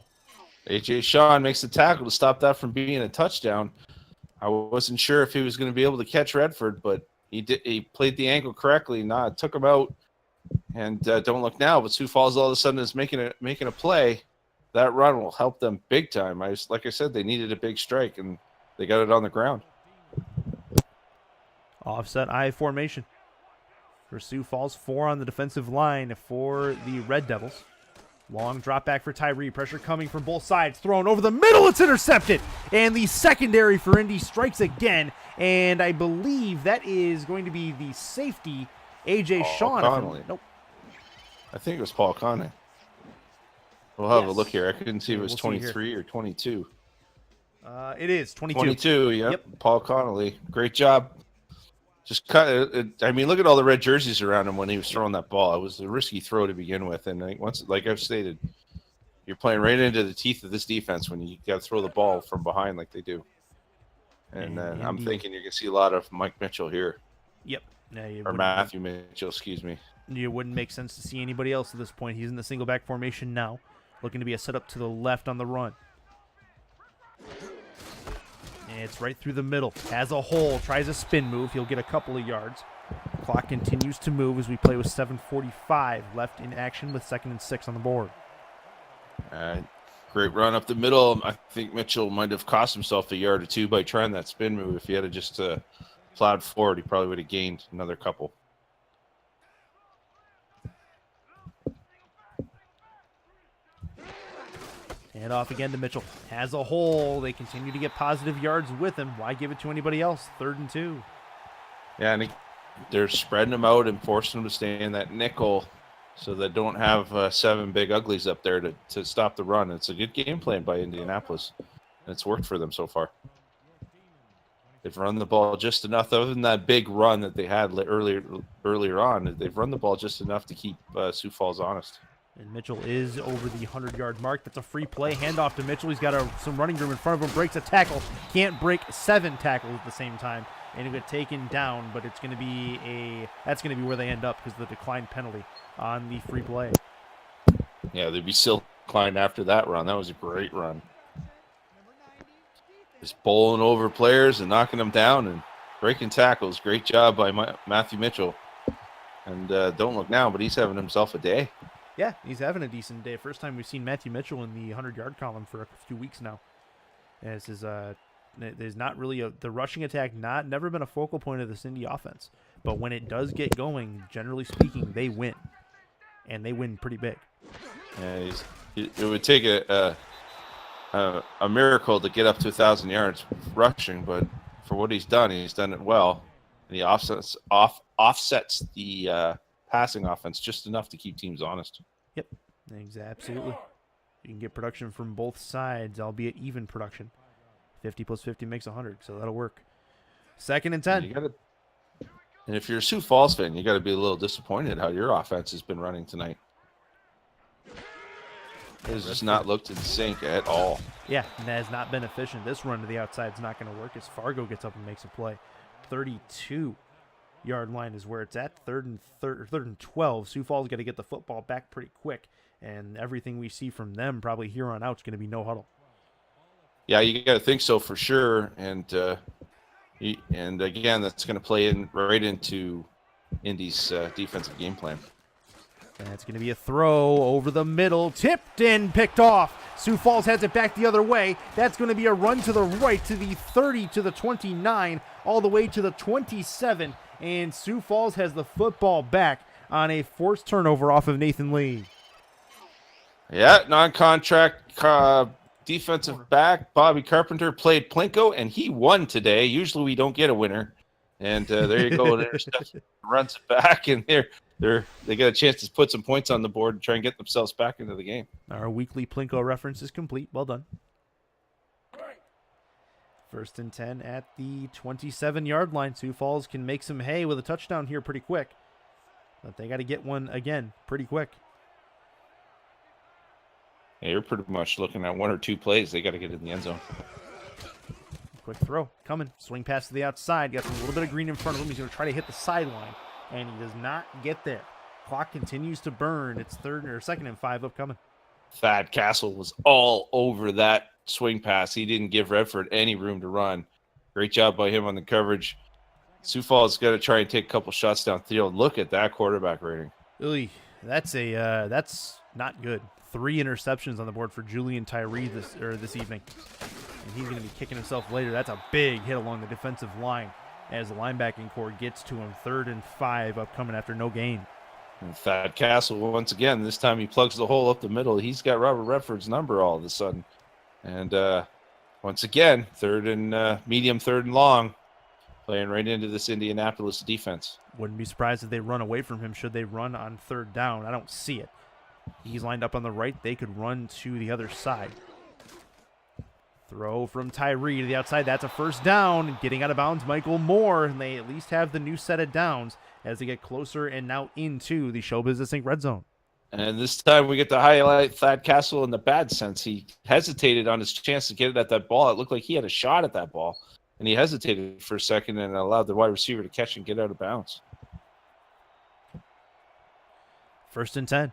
A.J. Sean makes the tackle to stop that from being a touchdown. I wasn't sure if he was going to be able to catch Redford, but he played the ankle correctly. It took him out. And don't look now, but Sioux Falls all of a sudden is making a play. That run will help them big time. Like I said, they needed a big strike, and they got it on the ground. Offset I formation for Sioux Falls. 4 on the defensive line for the Red Devils. Long drop back for Tyree. Pressure coming from both sides. Thrown over the middle. It's intercepted. And the secondary for Indy strikes again. And I believe that is going to be the safety, A.J. Sean. Connolly. Nope. I think it was Paul Connolly. We'll have Yes. a look here. I couldn't see if it was We'll see 23 or 22. It is 22. 22, yep. Paul Connolly. Great job. Just look at all the red jerseys around him when he was throwing that ball. It was a risky throw to begin with. And like I've stated, you're playing right into the teeth of this defense when you got to throw the ball from behind like they do. And I'm thinking you're going to see a lot of Mike Mitchell here. Yep. Or Matthew Mitchell, excuse me. It wouldn't make sense to see anybody else at this point. He's in the single back formation now. Looking to be a setup to the left on the run. And it's right through the middle. Has a hole. Tries a spin move. He'll get a couple of yards. Clock continues to move as we play with 7:45 left in action with 2nd and 6 on the board. Great run up the middle. I think Mitchell might have cost himself a yard or two by trying that spin move. If he had just plowed forward, he probably would have gained another couple. And off again to Mitchell. Has a hole. They continue to get positive yards with him. Why give it to anybody else? 3rd and 2. Yeah, and they're spreading them out and forcing them to stay in that nickel so they don't have 7 big uglies up there to stop the run. It's a good game plan by Indianapolis, and it's worked for them so far. They've run the ball just enough, other than that big run that they had earlier on. They've run the ball just enough to keep Sioux Falls honest. And Mitchell is over the 100-yard mark. That's a free play. Handoff to Mitchell. He's got some running room in front of him. Breaks a tackle. Can't break 7 tackles at the same time. And he'll get taken down, but it's going to be that's going to be where they end up because of the decline penalty on the free play. Yeah, they'd be still declined after that run. That was a great run. Just bowling over players and knocking them down and breaking tackles. Great job by Matthew Mitchell. And don't look now, but he's having himself a day. Yeah, he's having a decent day. First time we've seen Matthew Mitchell in the 100-yard column for a few weeks now. And this is there's not really the rushing attack. Never been a focal point of this Indy offense. But when it does get going, generally speaking, they win, and they win pretty big. Yeah, it would take a miracle to get up to 1,000 yards rushing, but for what he's done it well. And he offsets the passing offense just enough to keep teams honest. Yep, absolutely. You can get production from both sides, albeit even production. 50 plus 50 makes 100, so that'll work. 2nd and 10. And if you're a Sioux Falls fan, you got to be a little disappointed how your offense has been running tonight. It has just not looked in sync at all. Yeah, and that has not been efficient. This run to the outside is not going to work as Fargo gets up and makes a play. 32-yard line is where it's at. 3rd and 12. Sioux Falls got to get the football back pretty quick, and everything we see from them probably here on out is going to be no huddle. Yeah, you got to think so for sure, and again, that's going to play right into Indy's defensive game plan. That's going to be a throw over the middle, tipped and picked off. Sioux Falls has it back the other way. That's going to be a run to the right to the 30, to the 29, all the way to the 27, and Sioux Falls has the football back on a forced turnover off of Nathan Lee. Yeah, non-contract defensive back Bobby Carpenter played Plinko, and he won today. Usually we don't get a winner. And there you go. Runs it back, and they got a chance to put some points on the board and try and get themselves back into the game. Our weekly Plinko reference is complete. Well done. 1st and 10 at the 27-yard line. Sioux Falls can make some hay with a touchdown here pretty quick, but they got to get one again pretty quick. Yeah, you're pretty much looking at 1 or 2 plays. They got to get in the end zone. Quick throw coming. Swing pass to the outside. Got a little bit of green in front of him. He's going to try to hit the sideline, and he does not get there. Clock continues to burn. It's 2nd and 5 upcoming. Thad Castle was all over that swing pass. He didn't give Redford any room to run. Great job by him on the coverage. Sioux Falls got to try and take a couple shots downfield. Look at that quarterback rating. Really, that's not good. 3 interceptions on the board for Julian Tyree this evening. And he's going to be kicking himself later. That's a big hit along the defensive line as the linebacking core gets to him. 3rd and 5 upcoming after no gain. And Thad Castle, once again, this time he plugs the hole up the middle. He's got Robert Redford's number all of a sudden. And once again, medium 3rd and long, playing right into this Indianapolis defense. Wouldn't be surprised if they run away from him should they run on 3rd down. I don't see it. He's lined up on the right. They could run to the other side. Throw from Tyree to the outside. That's a 1st down. Getting out of bounds, Michael Moore. And they at least have the new set of downs as they get closer and now into the Show Business Inc. red zone. And this time we get to highlight Thad Castle in the bad sense. He hesitated on his chance to get it at that ball. It looked like he had a shot at that ball. And he hesitated for a second and allowed the wide receiver to catch and get out of bounds. 1st and 10.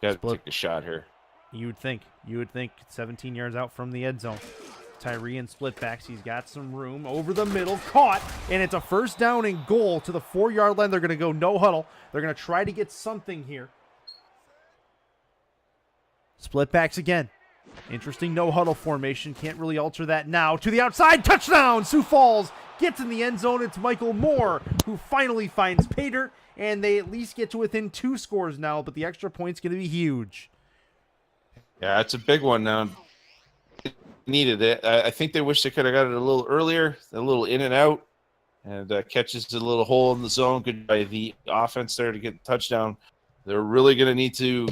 Got to take a shot here. You would think 17 yards out from the end zone. Tyree in split backs. He's got some room over the middle. Caught. And it's a 1st down and goal to the 4-yard line. They're going to go no huddle. They're going to try to get something here. Split backs again. Interesting no huddle formation. Can't really alter that now. To the outside. Touchdown. Sioux Falls gets in the end zone. It's Michael Moore who finally finds pay dirt. And they at least get to within 2 scores now. But the extra point's going to be huge. Yeah, it's a big one now. Needed it. I think they wish they could have got it a little earlier, a little in and out, and catches a little hole in the zone. Good by the offense there to get the touchdown. They're really going to need to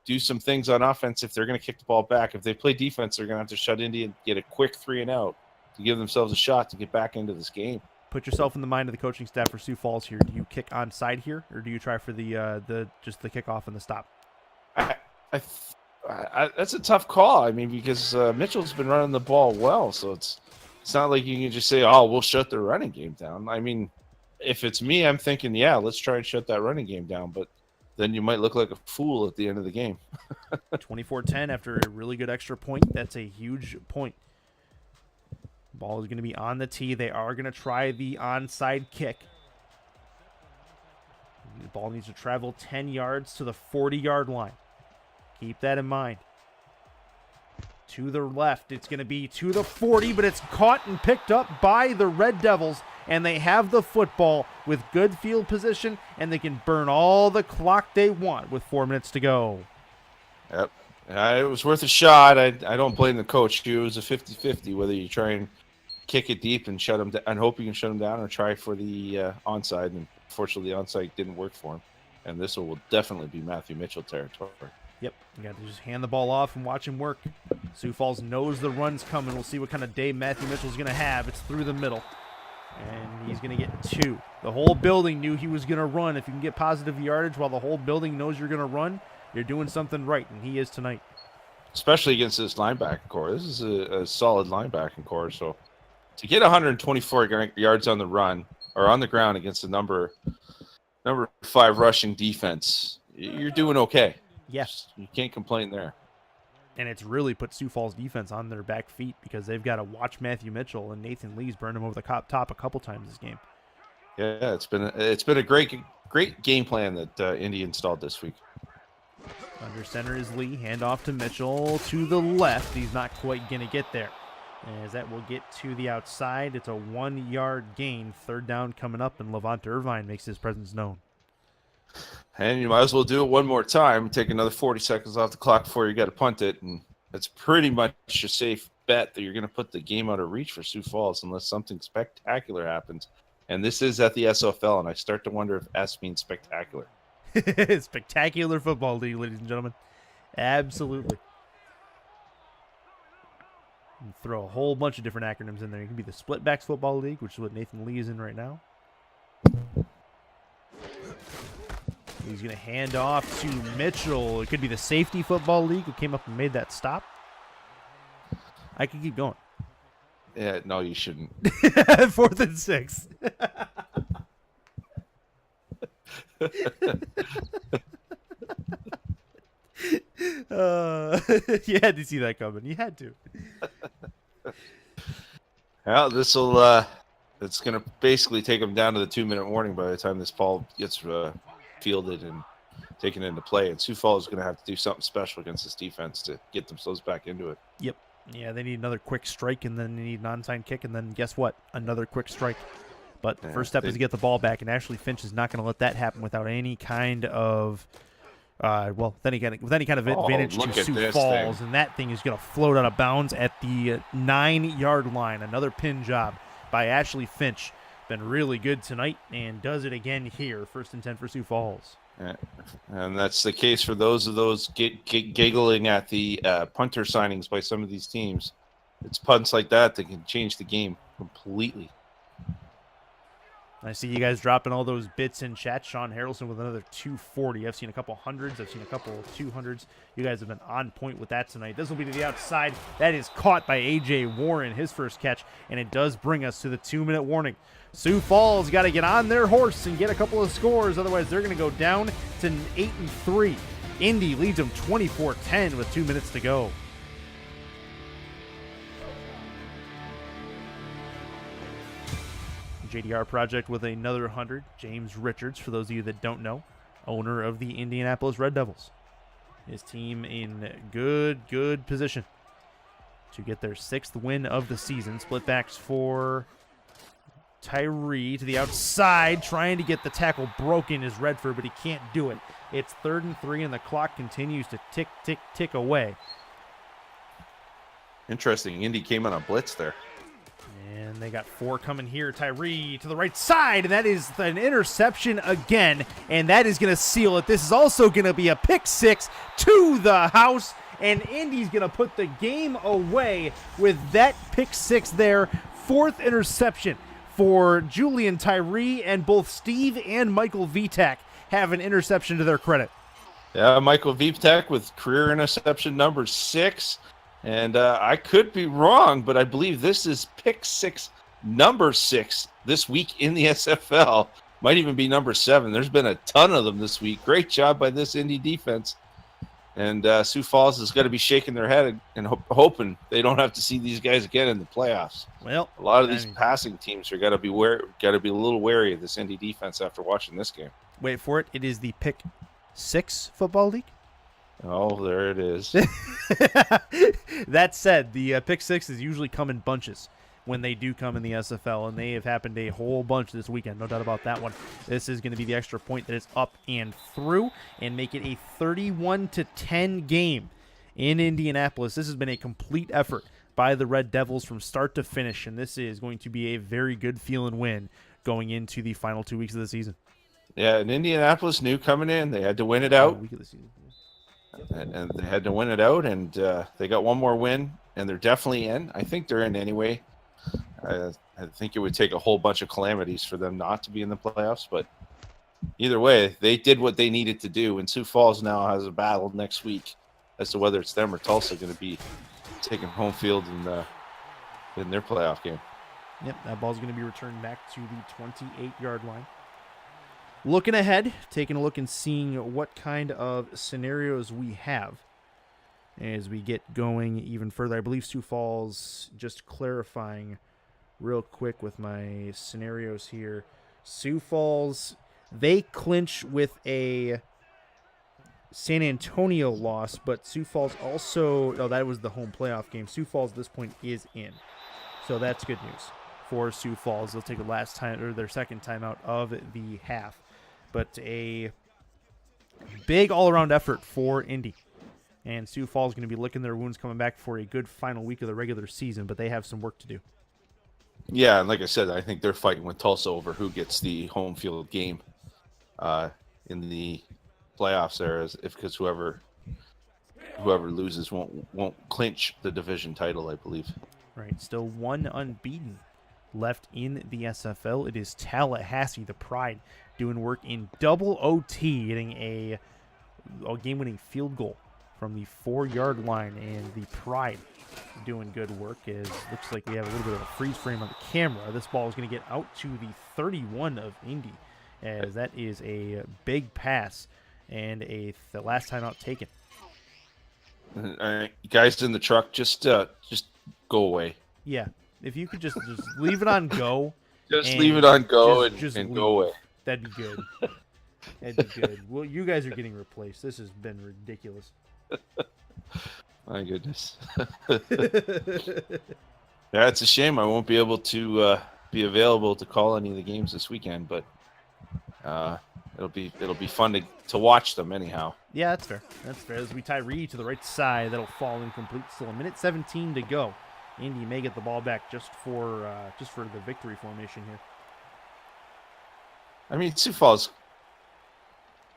do some things on offense if they're going to kick the ball back. If they play defense, they're going to have to shut Indy and get a quick 3 and out to give themselves a shot to get back into this game. Put yourself in the mind of the coaching staff for Sioux Falls here. Do you kick onside here, or do you try for the just the kickoff and the stop? That's a tough call. I mean, because Mitchell's been running the ball well, so it's not like you can just say, "Oh, we'll shut their running game down." I mean, if it's me, I'm thinking, "Yeah, let's try and shut that running game down." But then you might look like a fool at the end of the game. 24-10 after a really good extra point. That's a huge point. Ball is going to be on the tee. They are going to try the onside kick. The ball needs to travel 10 yards to the 40-yard line. Keep that in mind. To the left, it's going to be to the 40, but it's caught and picked up by the Red Devils, and they have the football with good field position, and they can burn all the clock they want with 4 minutes to go. Yep. It was worth a shot. I don't blame the coach. It was a 50-50 whether you try and kick it deep and shut him down and hope you can shut him down, or try for the onside. And fortunately, the onside didn't work for him. And this will definitely be Matthew Mitchell territory. Yep, you got to just hand the ball off and watch him work. Sioux Falls knows the run's coming. We'll see what kind of day Matthew Mitchell's going to have. It's through the middle, and he's going to get 2. The whole building knew he was going to run. If you can get positive yardage while the whole building knows you're going to run, you're doing something right, and he is tonight. Especially against this linebacker core. This is a solid linebacking core. So to get 124 yards on the run or on the ground against the number 5 rushing defense, you're doing okay. Yes. You can't complain there. And it's really put Sioux Falls defense on their back feet because they've got to watch Matthew Mitchell, and Nathan Lee's burned him over the top a couple times this game. Yeah, it's been a great game plan that Indy installed this week. Under center is Lee. Handoff to Mitchell to the left. He's not quite going to get there. As that will get to the outside. It's a 1-yard gain. 3rd down coming up, and Levant Irvine makes his presence known. And you might as well do it one more time. Take another 40 seconds off the clock before you got to punt it. And it's pretty much a safe bet that you're going to put the game out of reach for Sioux Falls unless something spectacular happens. And this is at the SFL, and I start to wonder if S means spectacular. Spectacular Football League, ladies and gentlemen. Absolutely. You can throw a whole bunch of different acronyms in there. It can be the Splitbacks Football League, which is what Nathan Lee is in right now. He's going to hand off to Mitchell. It could be the Safety Football League who came up and made that stop. I could keep going. Yeah, no, you shouldn't. 4th and 6. You had to see that coming. You had to. Well, it's going to basically take them down to the 2-minute warning by the time this ball gets fielded and taken into play. And Sioux Falls is going to have to do something special against this defense to get themselves back into it. Yep. Yeah, they need another quick strike, and then they need an onside kick, and then guess what? Another quick strike. But the first step is to get the ball back, and Ashley Finch is not going to let that happen without any kind of, with any kind of advantage to Sioux Falls, and that thing is going to float out of bounds at the 9-yard line. Another pin job by Ashley Finch. Been really good tonight, and does it again here. 1st and 10 for Sioux Falls. Yeah. And that's the case for those giggling at the punter signings by some of these teams. It's punts like that can change the game completely. I see you guys dropping all those bits in chat. Sean Harrelson with another 240. I've seen a couple hundreds. I've seen a couple 200s. You guys have been on point with that tonight. This will be to the outside. That is caught by A.J. Warren, his first catch, and it does bring us to the 2-minute warning. Sioux Falls got to get on their horse and get a couple of scores. Otherwise, they're going to go down to 8-3. Indy leads them 24-10 with 2 minutes to go. JDR Project with another 100. James Richards, for those of you that don't know, owner of the Indianapolis Red Devils. His team in good position to get their 6th win of the season. Split backs for Tyree to the outside, trying to get the tackle broken is Redford, but he can't do it. It's 3rd and 3, and the clock continues to tick away. Interesting. Indy came on a blitz there. And they got 4 coming here. Tyree to the right side, and that is an interception again, and that is going to seal it. This is also going to be a pick 6 to the house, and Indy's going to put the game away with that pick 6 there. 4th interception for Julian Tyree, and both Steve and Michael Vitak have an interception to their credit. Yeah, Michael Vitak with career interception number 6. And I could be wrong, but I believe this is pick 6, number 6 this week in the SFL. Might even be number 7. There's been a ton of them this week. Great job by this Indy defense. And Sioux Falls is going to be shaking their head and hoping they don't have to see these guys again in the playoffs. Well, a lot of these passing teams are got to be a little wary of this Indy defense after watching this game. Wait for it. It is the pick 6 football league. Oh, there it is. That said, the pick 6s usually come in bunches when they do come in the SFL, and they have happened a whole bunch this weekend. No doubt about that one. This is going to be the extra point that is up and through and make it a 31-10 game. in Indianapolis. This has been a complete effort by the Red Devils from start to finish, and this is going to be a very good feeling win going into the final 2 weeks of the season. Yeah, and Indianapolis knew coming in they had to win it out. Week of the season. And they had to win it out, and they got one more win, and they're definitely in. I think they're in anyway. I think it would take a whole bunch of calamities for them not to be in the playoffs, but either way, they did what they needed to do, and Sioux Falls now has a battle next week as to whether it's them or Tulsa going to be taking home field in their playoff game. Yep, that ball's going to be returned back to the 28-yard line. Looking ahead, taking a look and seeing what kind of scenarios we have as we get going even further. I believe Sioux Falls, just clarifying real quick with my scenarios here. Sioux Falls, they clinch with a San Antonio loss, but Sioux Falls also, that was the home playoff game. Sioux Falls at this point is in. So that's good news for Sioux Falls. They'll take their second timeout of the half. But a big all-around effort for Indy. And Sioux Falls is going to be licking their wounds coming back for a good final week of the regular season, but they have some work to do. Yeah, and like I said, I think they're fighting with Tulsa over who gets the home field game in the playoffs there, because whoever loses won't clinch the division title, I believe. Right, still one unbeaten left in the SFL. It is Tallahassee, the Pride, doing work in double OT, getting a game-winning field goal from the 4-yard line, and the Pride doing good work. Looks like we have a little bit of a freeze frame on the camera. This ball is going to get out to the 31 of Indy, as that is a big pass and the last time out taken. All right, guys in the truck, just go away. Yeah, if you could just leave it on go. Just leave it on go and leave. go away. That'd be good. That'd be good. Well, you guys are getting replaced. This has been ridiculous. My goodness. Yeah, it's a shame I won't be able to be available to call any of the games this weekend, but it'll be fun to watch them anyhow. Yeah, that's fair. That's fair. As we Tyree to the right side, that'll fall incomplete. Still a minute 17 to go. Indy may get the ball back just for the victory formation here. I mean, Sioux Falls.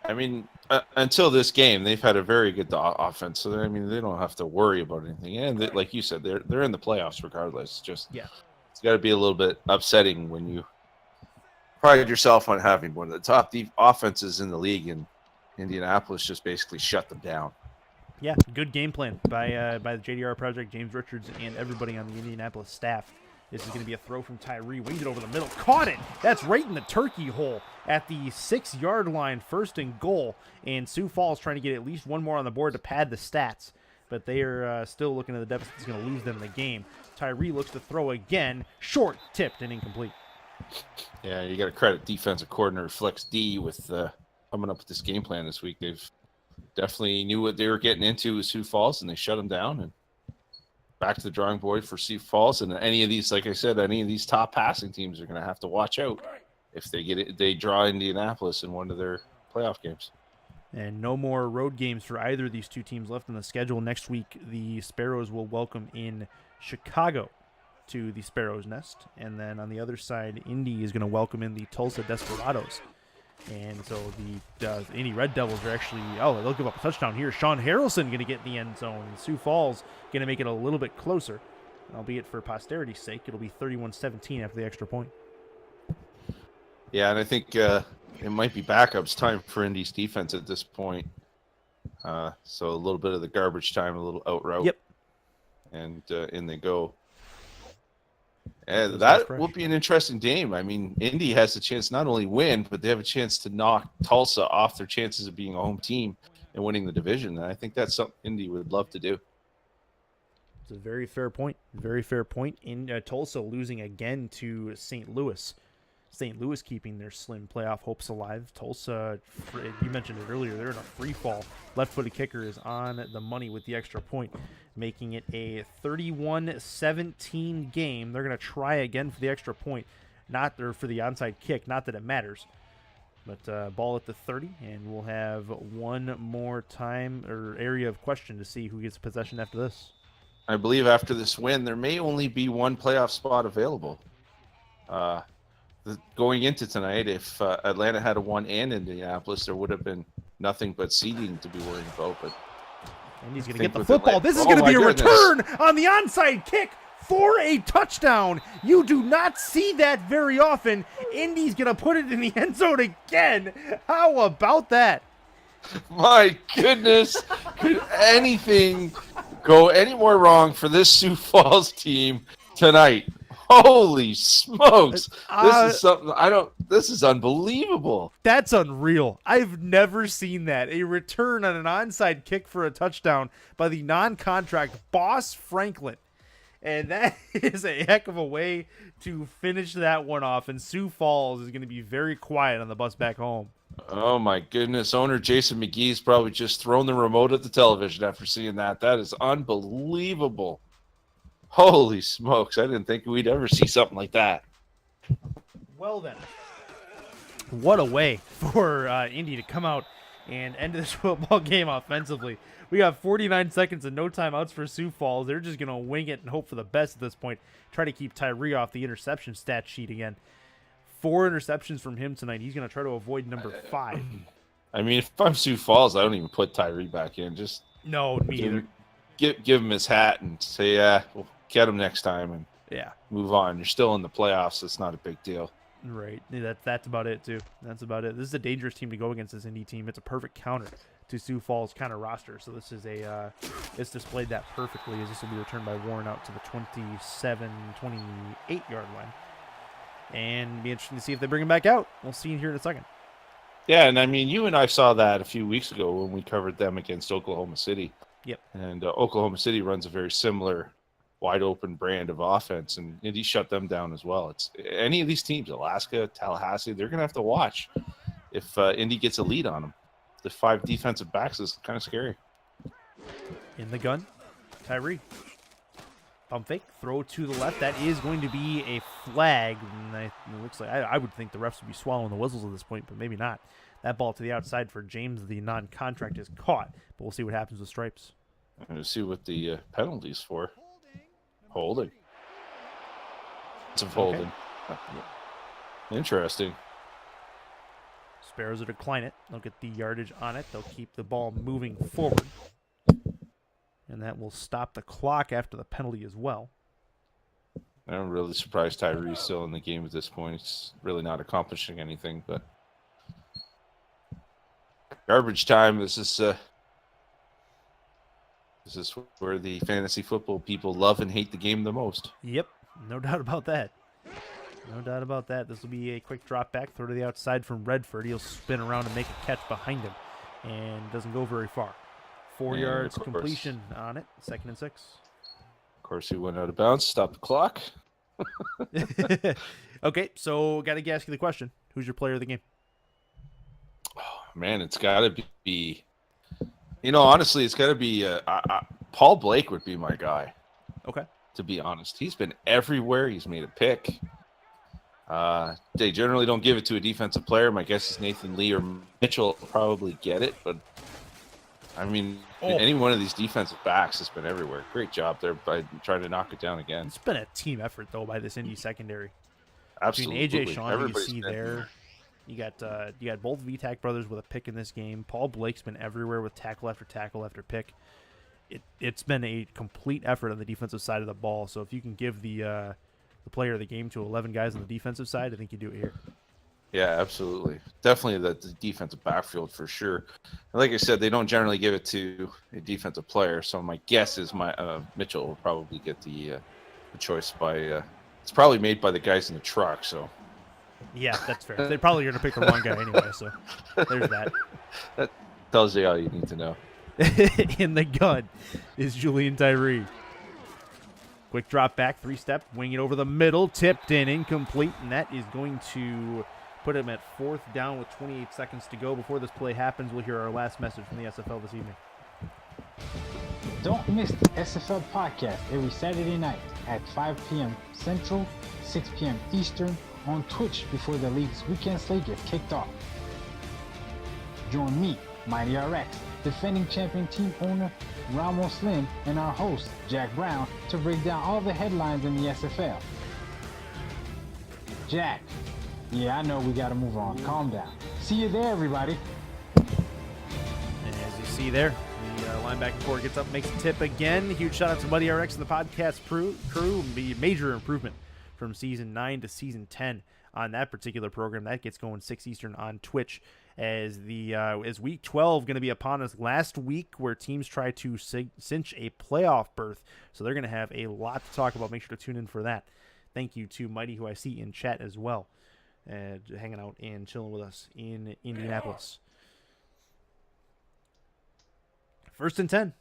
I mean, until this game, they've had a very good offense, so they don't have to worry about anything. And like you said, they're in the playoffs regardless. It's got to be a little bit upsetting when you pride yourself on having one of the top offenses in the league, and Indianapolis just basically shut them down. Yeah, good game plan by the JDR Project, James Richards, and everybody on the Indianapolis staff. This is going to be a throw from Tyree. Winged it over the middle. Caught it. That's right in the turkey hole at the 6-yard line. First and goal. And Sioux Falls trying to get at least one more on the board to pad the stats. But they are still looking at the deficit. It's going to lose them in the game. Tyree looks to throw again. Short, tipped, and incomplete. Yeah, you got to credit defensive coordinator Flex D with coming up with this game plan this week. They've definitely knew what they were getting into with Sioux Falls, and they shut them down. And back to the drawing board for Sioux Falls, and any of these, like I said, any of these top passing teams are going to have to watch out if they draw Indianapolis in one of their playoff games. And no more road games for either of these two teams left on the schedule. Next week, the Sparrows will welcome in Chicago to the Sparrows' Nest, and then on the other side, Indy is going to welcome in the Tulsa Desperados. And so the Indy Red Devils are actually, they'll give up a touchdown here. Sean Harrelson going to get in the end zone. And Sioux Falls going to make it a little bit closer. Albeit for posterity's sake, it'll be 31-17 after the extra point. Yeah, and I think it might be backups time for Indy's defense at this point. So a little bit of the garbage time, a little out route. Yep. And in they go. And that will be an interesting game. I mean, Indy has a chance not only win, but they have a chance to knock Tulsa off their chances of being a home team and winning the division. And I think that's something Indy would love to do. It's a very fair point. Very fair point. In Tulsa losing again to St. Louis. St. Louis keeping their slim playoff hopes alive. Tulsa, you mentioned it earlier, they're in a free fall. Left-footed kicker is on the money with the extra point, making it a 31-17 game. They're going to try again for the extra point, for the onside kick. Not that it matters. But ball at the 30, and we'll have one more time or area of question to see who gets possession after this. I believe after this win, there may only be one playoff spot available. Going into tonight, if Atlanta had won and Indianapolis, there would have been nothing but seeding to be worried about. But and he's going to get the football. This is going to be a goodness. return on the onside kick for a touchdown. You do not see that very often. Indy's going to put it in the end zone again. How about that? My goodness, could anything go any more wrong for this Sioux Falls team tonight? Holy smokes. This is something this is unbelievable. That's unreal. I've never seen that. A return on an onside kick for a touchdown by the non-contract Boss Franklin. And that is a heck of a way to finish that one off. And Sioux Falls is going to be very quiet on the bus back home. Oh my goodness. Owner Jason McGee's probably just thrown the remote at the television after seeing that. That is unbelievable. Holy smokes. I didn't think we'd ever see something like that. Well then, what a way for Indy to come out and end this football game offensively. We got 49 seconds and no timeouts for Sioux Falls. They're just going to wing it and hope for the best at this point. Try to keep Tyree off the interception stat sheet again. 4 interceptions from him tonight. He's going to try to avoid number 5. I mean, if I'm Sioux Falls, I don't even put Tyree back in. Just no, me either. Give him his hat and say, yeah, we'll get him next time and move on. You're still in the playoffs. It's not a big deal. Right. That's about it, too. That's about it. This is a dangerous team to go against, this Indy team. It's a perfect counter to Sioux Falls kind of roster. So this is it's displayed that perfectly, as this will be returned by Warren out to the 27, 28-yard line. And it'll be interesting to see if they bring him back out. We'll see here in a second. Yeah, and I mean, you and I saw that a few weeks ago when we covered them against Oklahoma City. Yep. And Oklahoma City runs a very similar wide open brand of offense, and Indy shut them down as well. It's any of these teams, Alaska, Tallahassee, they're going to have to watch if Indy gets a lead on them. The 5 defensive backs is kind of scary. In the gun, Tyree. Pump fake, throw to the left. That is going to be a flag. And it looks like I would think the refs would be swallowing the whistles at this point, but maybe not. That ball to the outside for James, the non-contract, is caught. But we'll see what happens with stripes. We'll see what the penalty's for. Holding. It's a holding. Okay. Interesting. Sparrows will decline it. They'll get the yardage on it. They'll keep the ball moving forward. And that will stop the clock after the penalty as well. I'm really surprised Tyree's still in the game at this point. It's really not accomplishing anything, but garbage time. This is where the fantasy football people love and hate the game the most. Yep, no doubt about that. No doubt about that. This will be a quick drop back, throw to the outside from Redford. He'll spin around and make a catch behind him, and doesn't go very far. 4 yards completion on it, 2nd and 6. Of course, he went out of bounds, stopped the clock. Okay, so got to ask you the question. Who's your player of the game? Oh, man, it's got to be, honestly, it's got to be Paul Blake would be my guy. Okay. To be honest, he's been everywhere. He's made a pick. They generally don't give it to a defensive player. My guess is Nathan Lee or Mitchell will probably get it, but I mean, any one of these defensive backs has been everywhere. Great job there by trying to knock it down again. It's been a team effort, though, by this Indy secondary. Absolutely. Between AJ Sean, you see there. You got both VTAC brothers with a pick in this game. Paul Blake's been everywhere with tackle after pick. It's been a complete effort on the defensive side of the ball. So if you can give the player of the game to 11 guys on the defensive side, I think you do it here. Yeah, absolutely. Definitely the defensive backfield for sure. And like I said, they don't generally give it to a defensive player. So my guess is Mitchell will probably get the choice by it's probably made by the guys in the truck. So yeah, that's fair. They're probably going to pick the wrong guy anyway. So there's that. That tells you all you need to know. In the gun is Julian Tyree. Quick drop back, 3-step, wing it over the middle, tipped in, incomplete, and that is going to put him at 4th down with 28 seconds to go. Before this play happens, we'll hear our last message from the SFL this evening. Don't miss the SFL podcast every Saturday night at 5 p.m. Central, 6 p.m. Eastern on Twitch before the league's weekend slate gets kicked off. Join me, Mighty RX, defending champion team owner Ramos Slim, and our host, Jack Brown, to break down all the headlines in the SFL. Jack, yeah, I know we gotta move on. Calm down. See you there, everybody. And as you see there, the linebacker core gets up, makes a tip again. Huge shout out to Muddy RX and the podcast crew. Major improvement from season 9 to season 10 on that particular program. That gets going 6 Eastern on Twitch as week 12 going to be upon us, last week where teams try to cinch a playoff berth. So they're going to have a lot to talk about. Make sure to tune in for that. Thank you to Mighty, who I see in chat as well, hanging out and chilling with us in Indianapolis. 1st and 10.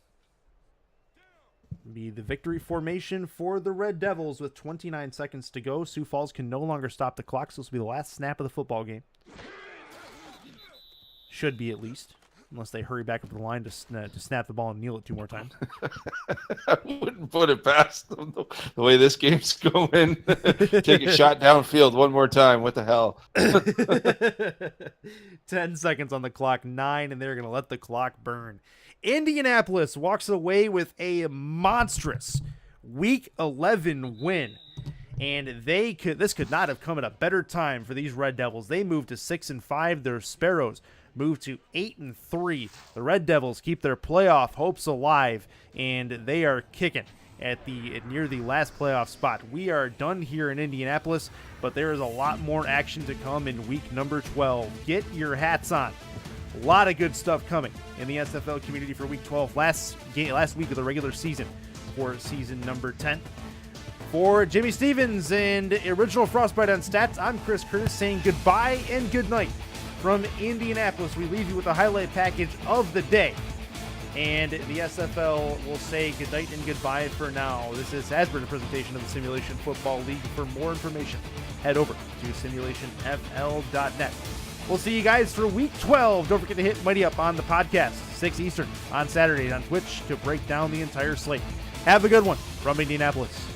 Be the victory formation for the Red Devils with 29 seconds to go. Sioux Falls can no longer stop the clock, so this will be the last snap of the football game. Should be, at least, unless they hurry back up the line to snap the ball and kneel it 2 more times. I wouldn't put it past them the way this game's going. Take a shot downfield one more time. What the hell? 10 seconds on the clock, 9, and they're going to let the clock burn. Indianapolis walks away with a monstrous Week 11 win, and this could not have come at a better time for these Red Devils. They moved to 6-5. Their Sparrows moved to 8-3. The Red Devils keep their playoff hopes alive, and they are kicking at near the last playoff spot. We are done here in Indianapolis, but there is a lot more action to come in week number 12. Get your hats on. A lot of good stuff coming in the SFL community for week 12. Last week of the regular season for season number 10. For Jimmy Stevens and Original Frostbite on Stats, I'm Chris Curtis saying goodbye and good night from Indianapolis. We leave you with the highlight package of the day. And the SFL will say good night and goodbye for now. This has been a presentation of the Simulation Football League. For more information, head over to simulationfl.net. We'll see you guys for week 12. Don't forget to hit Mighty up on the podcast, 6 Eastern on Saturday on Twitch to break down the entire slate. Have a good one from Indianapolis.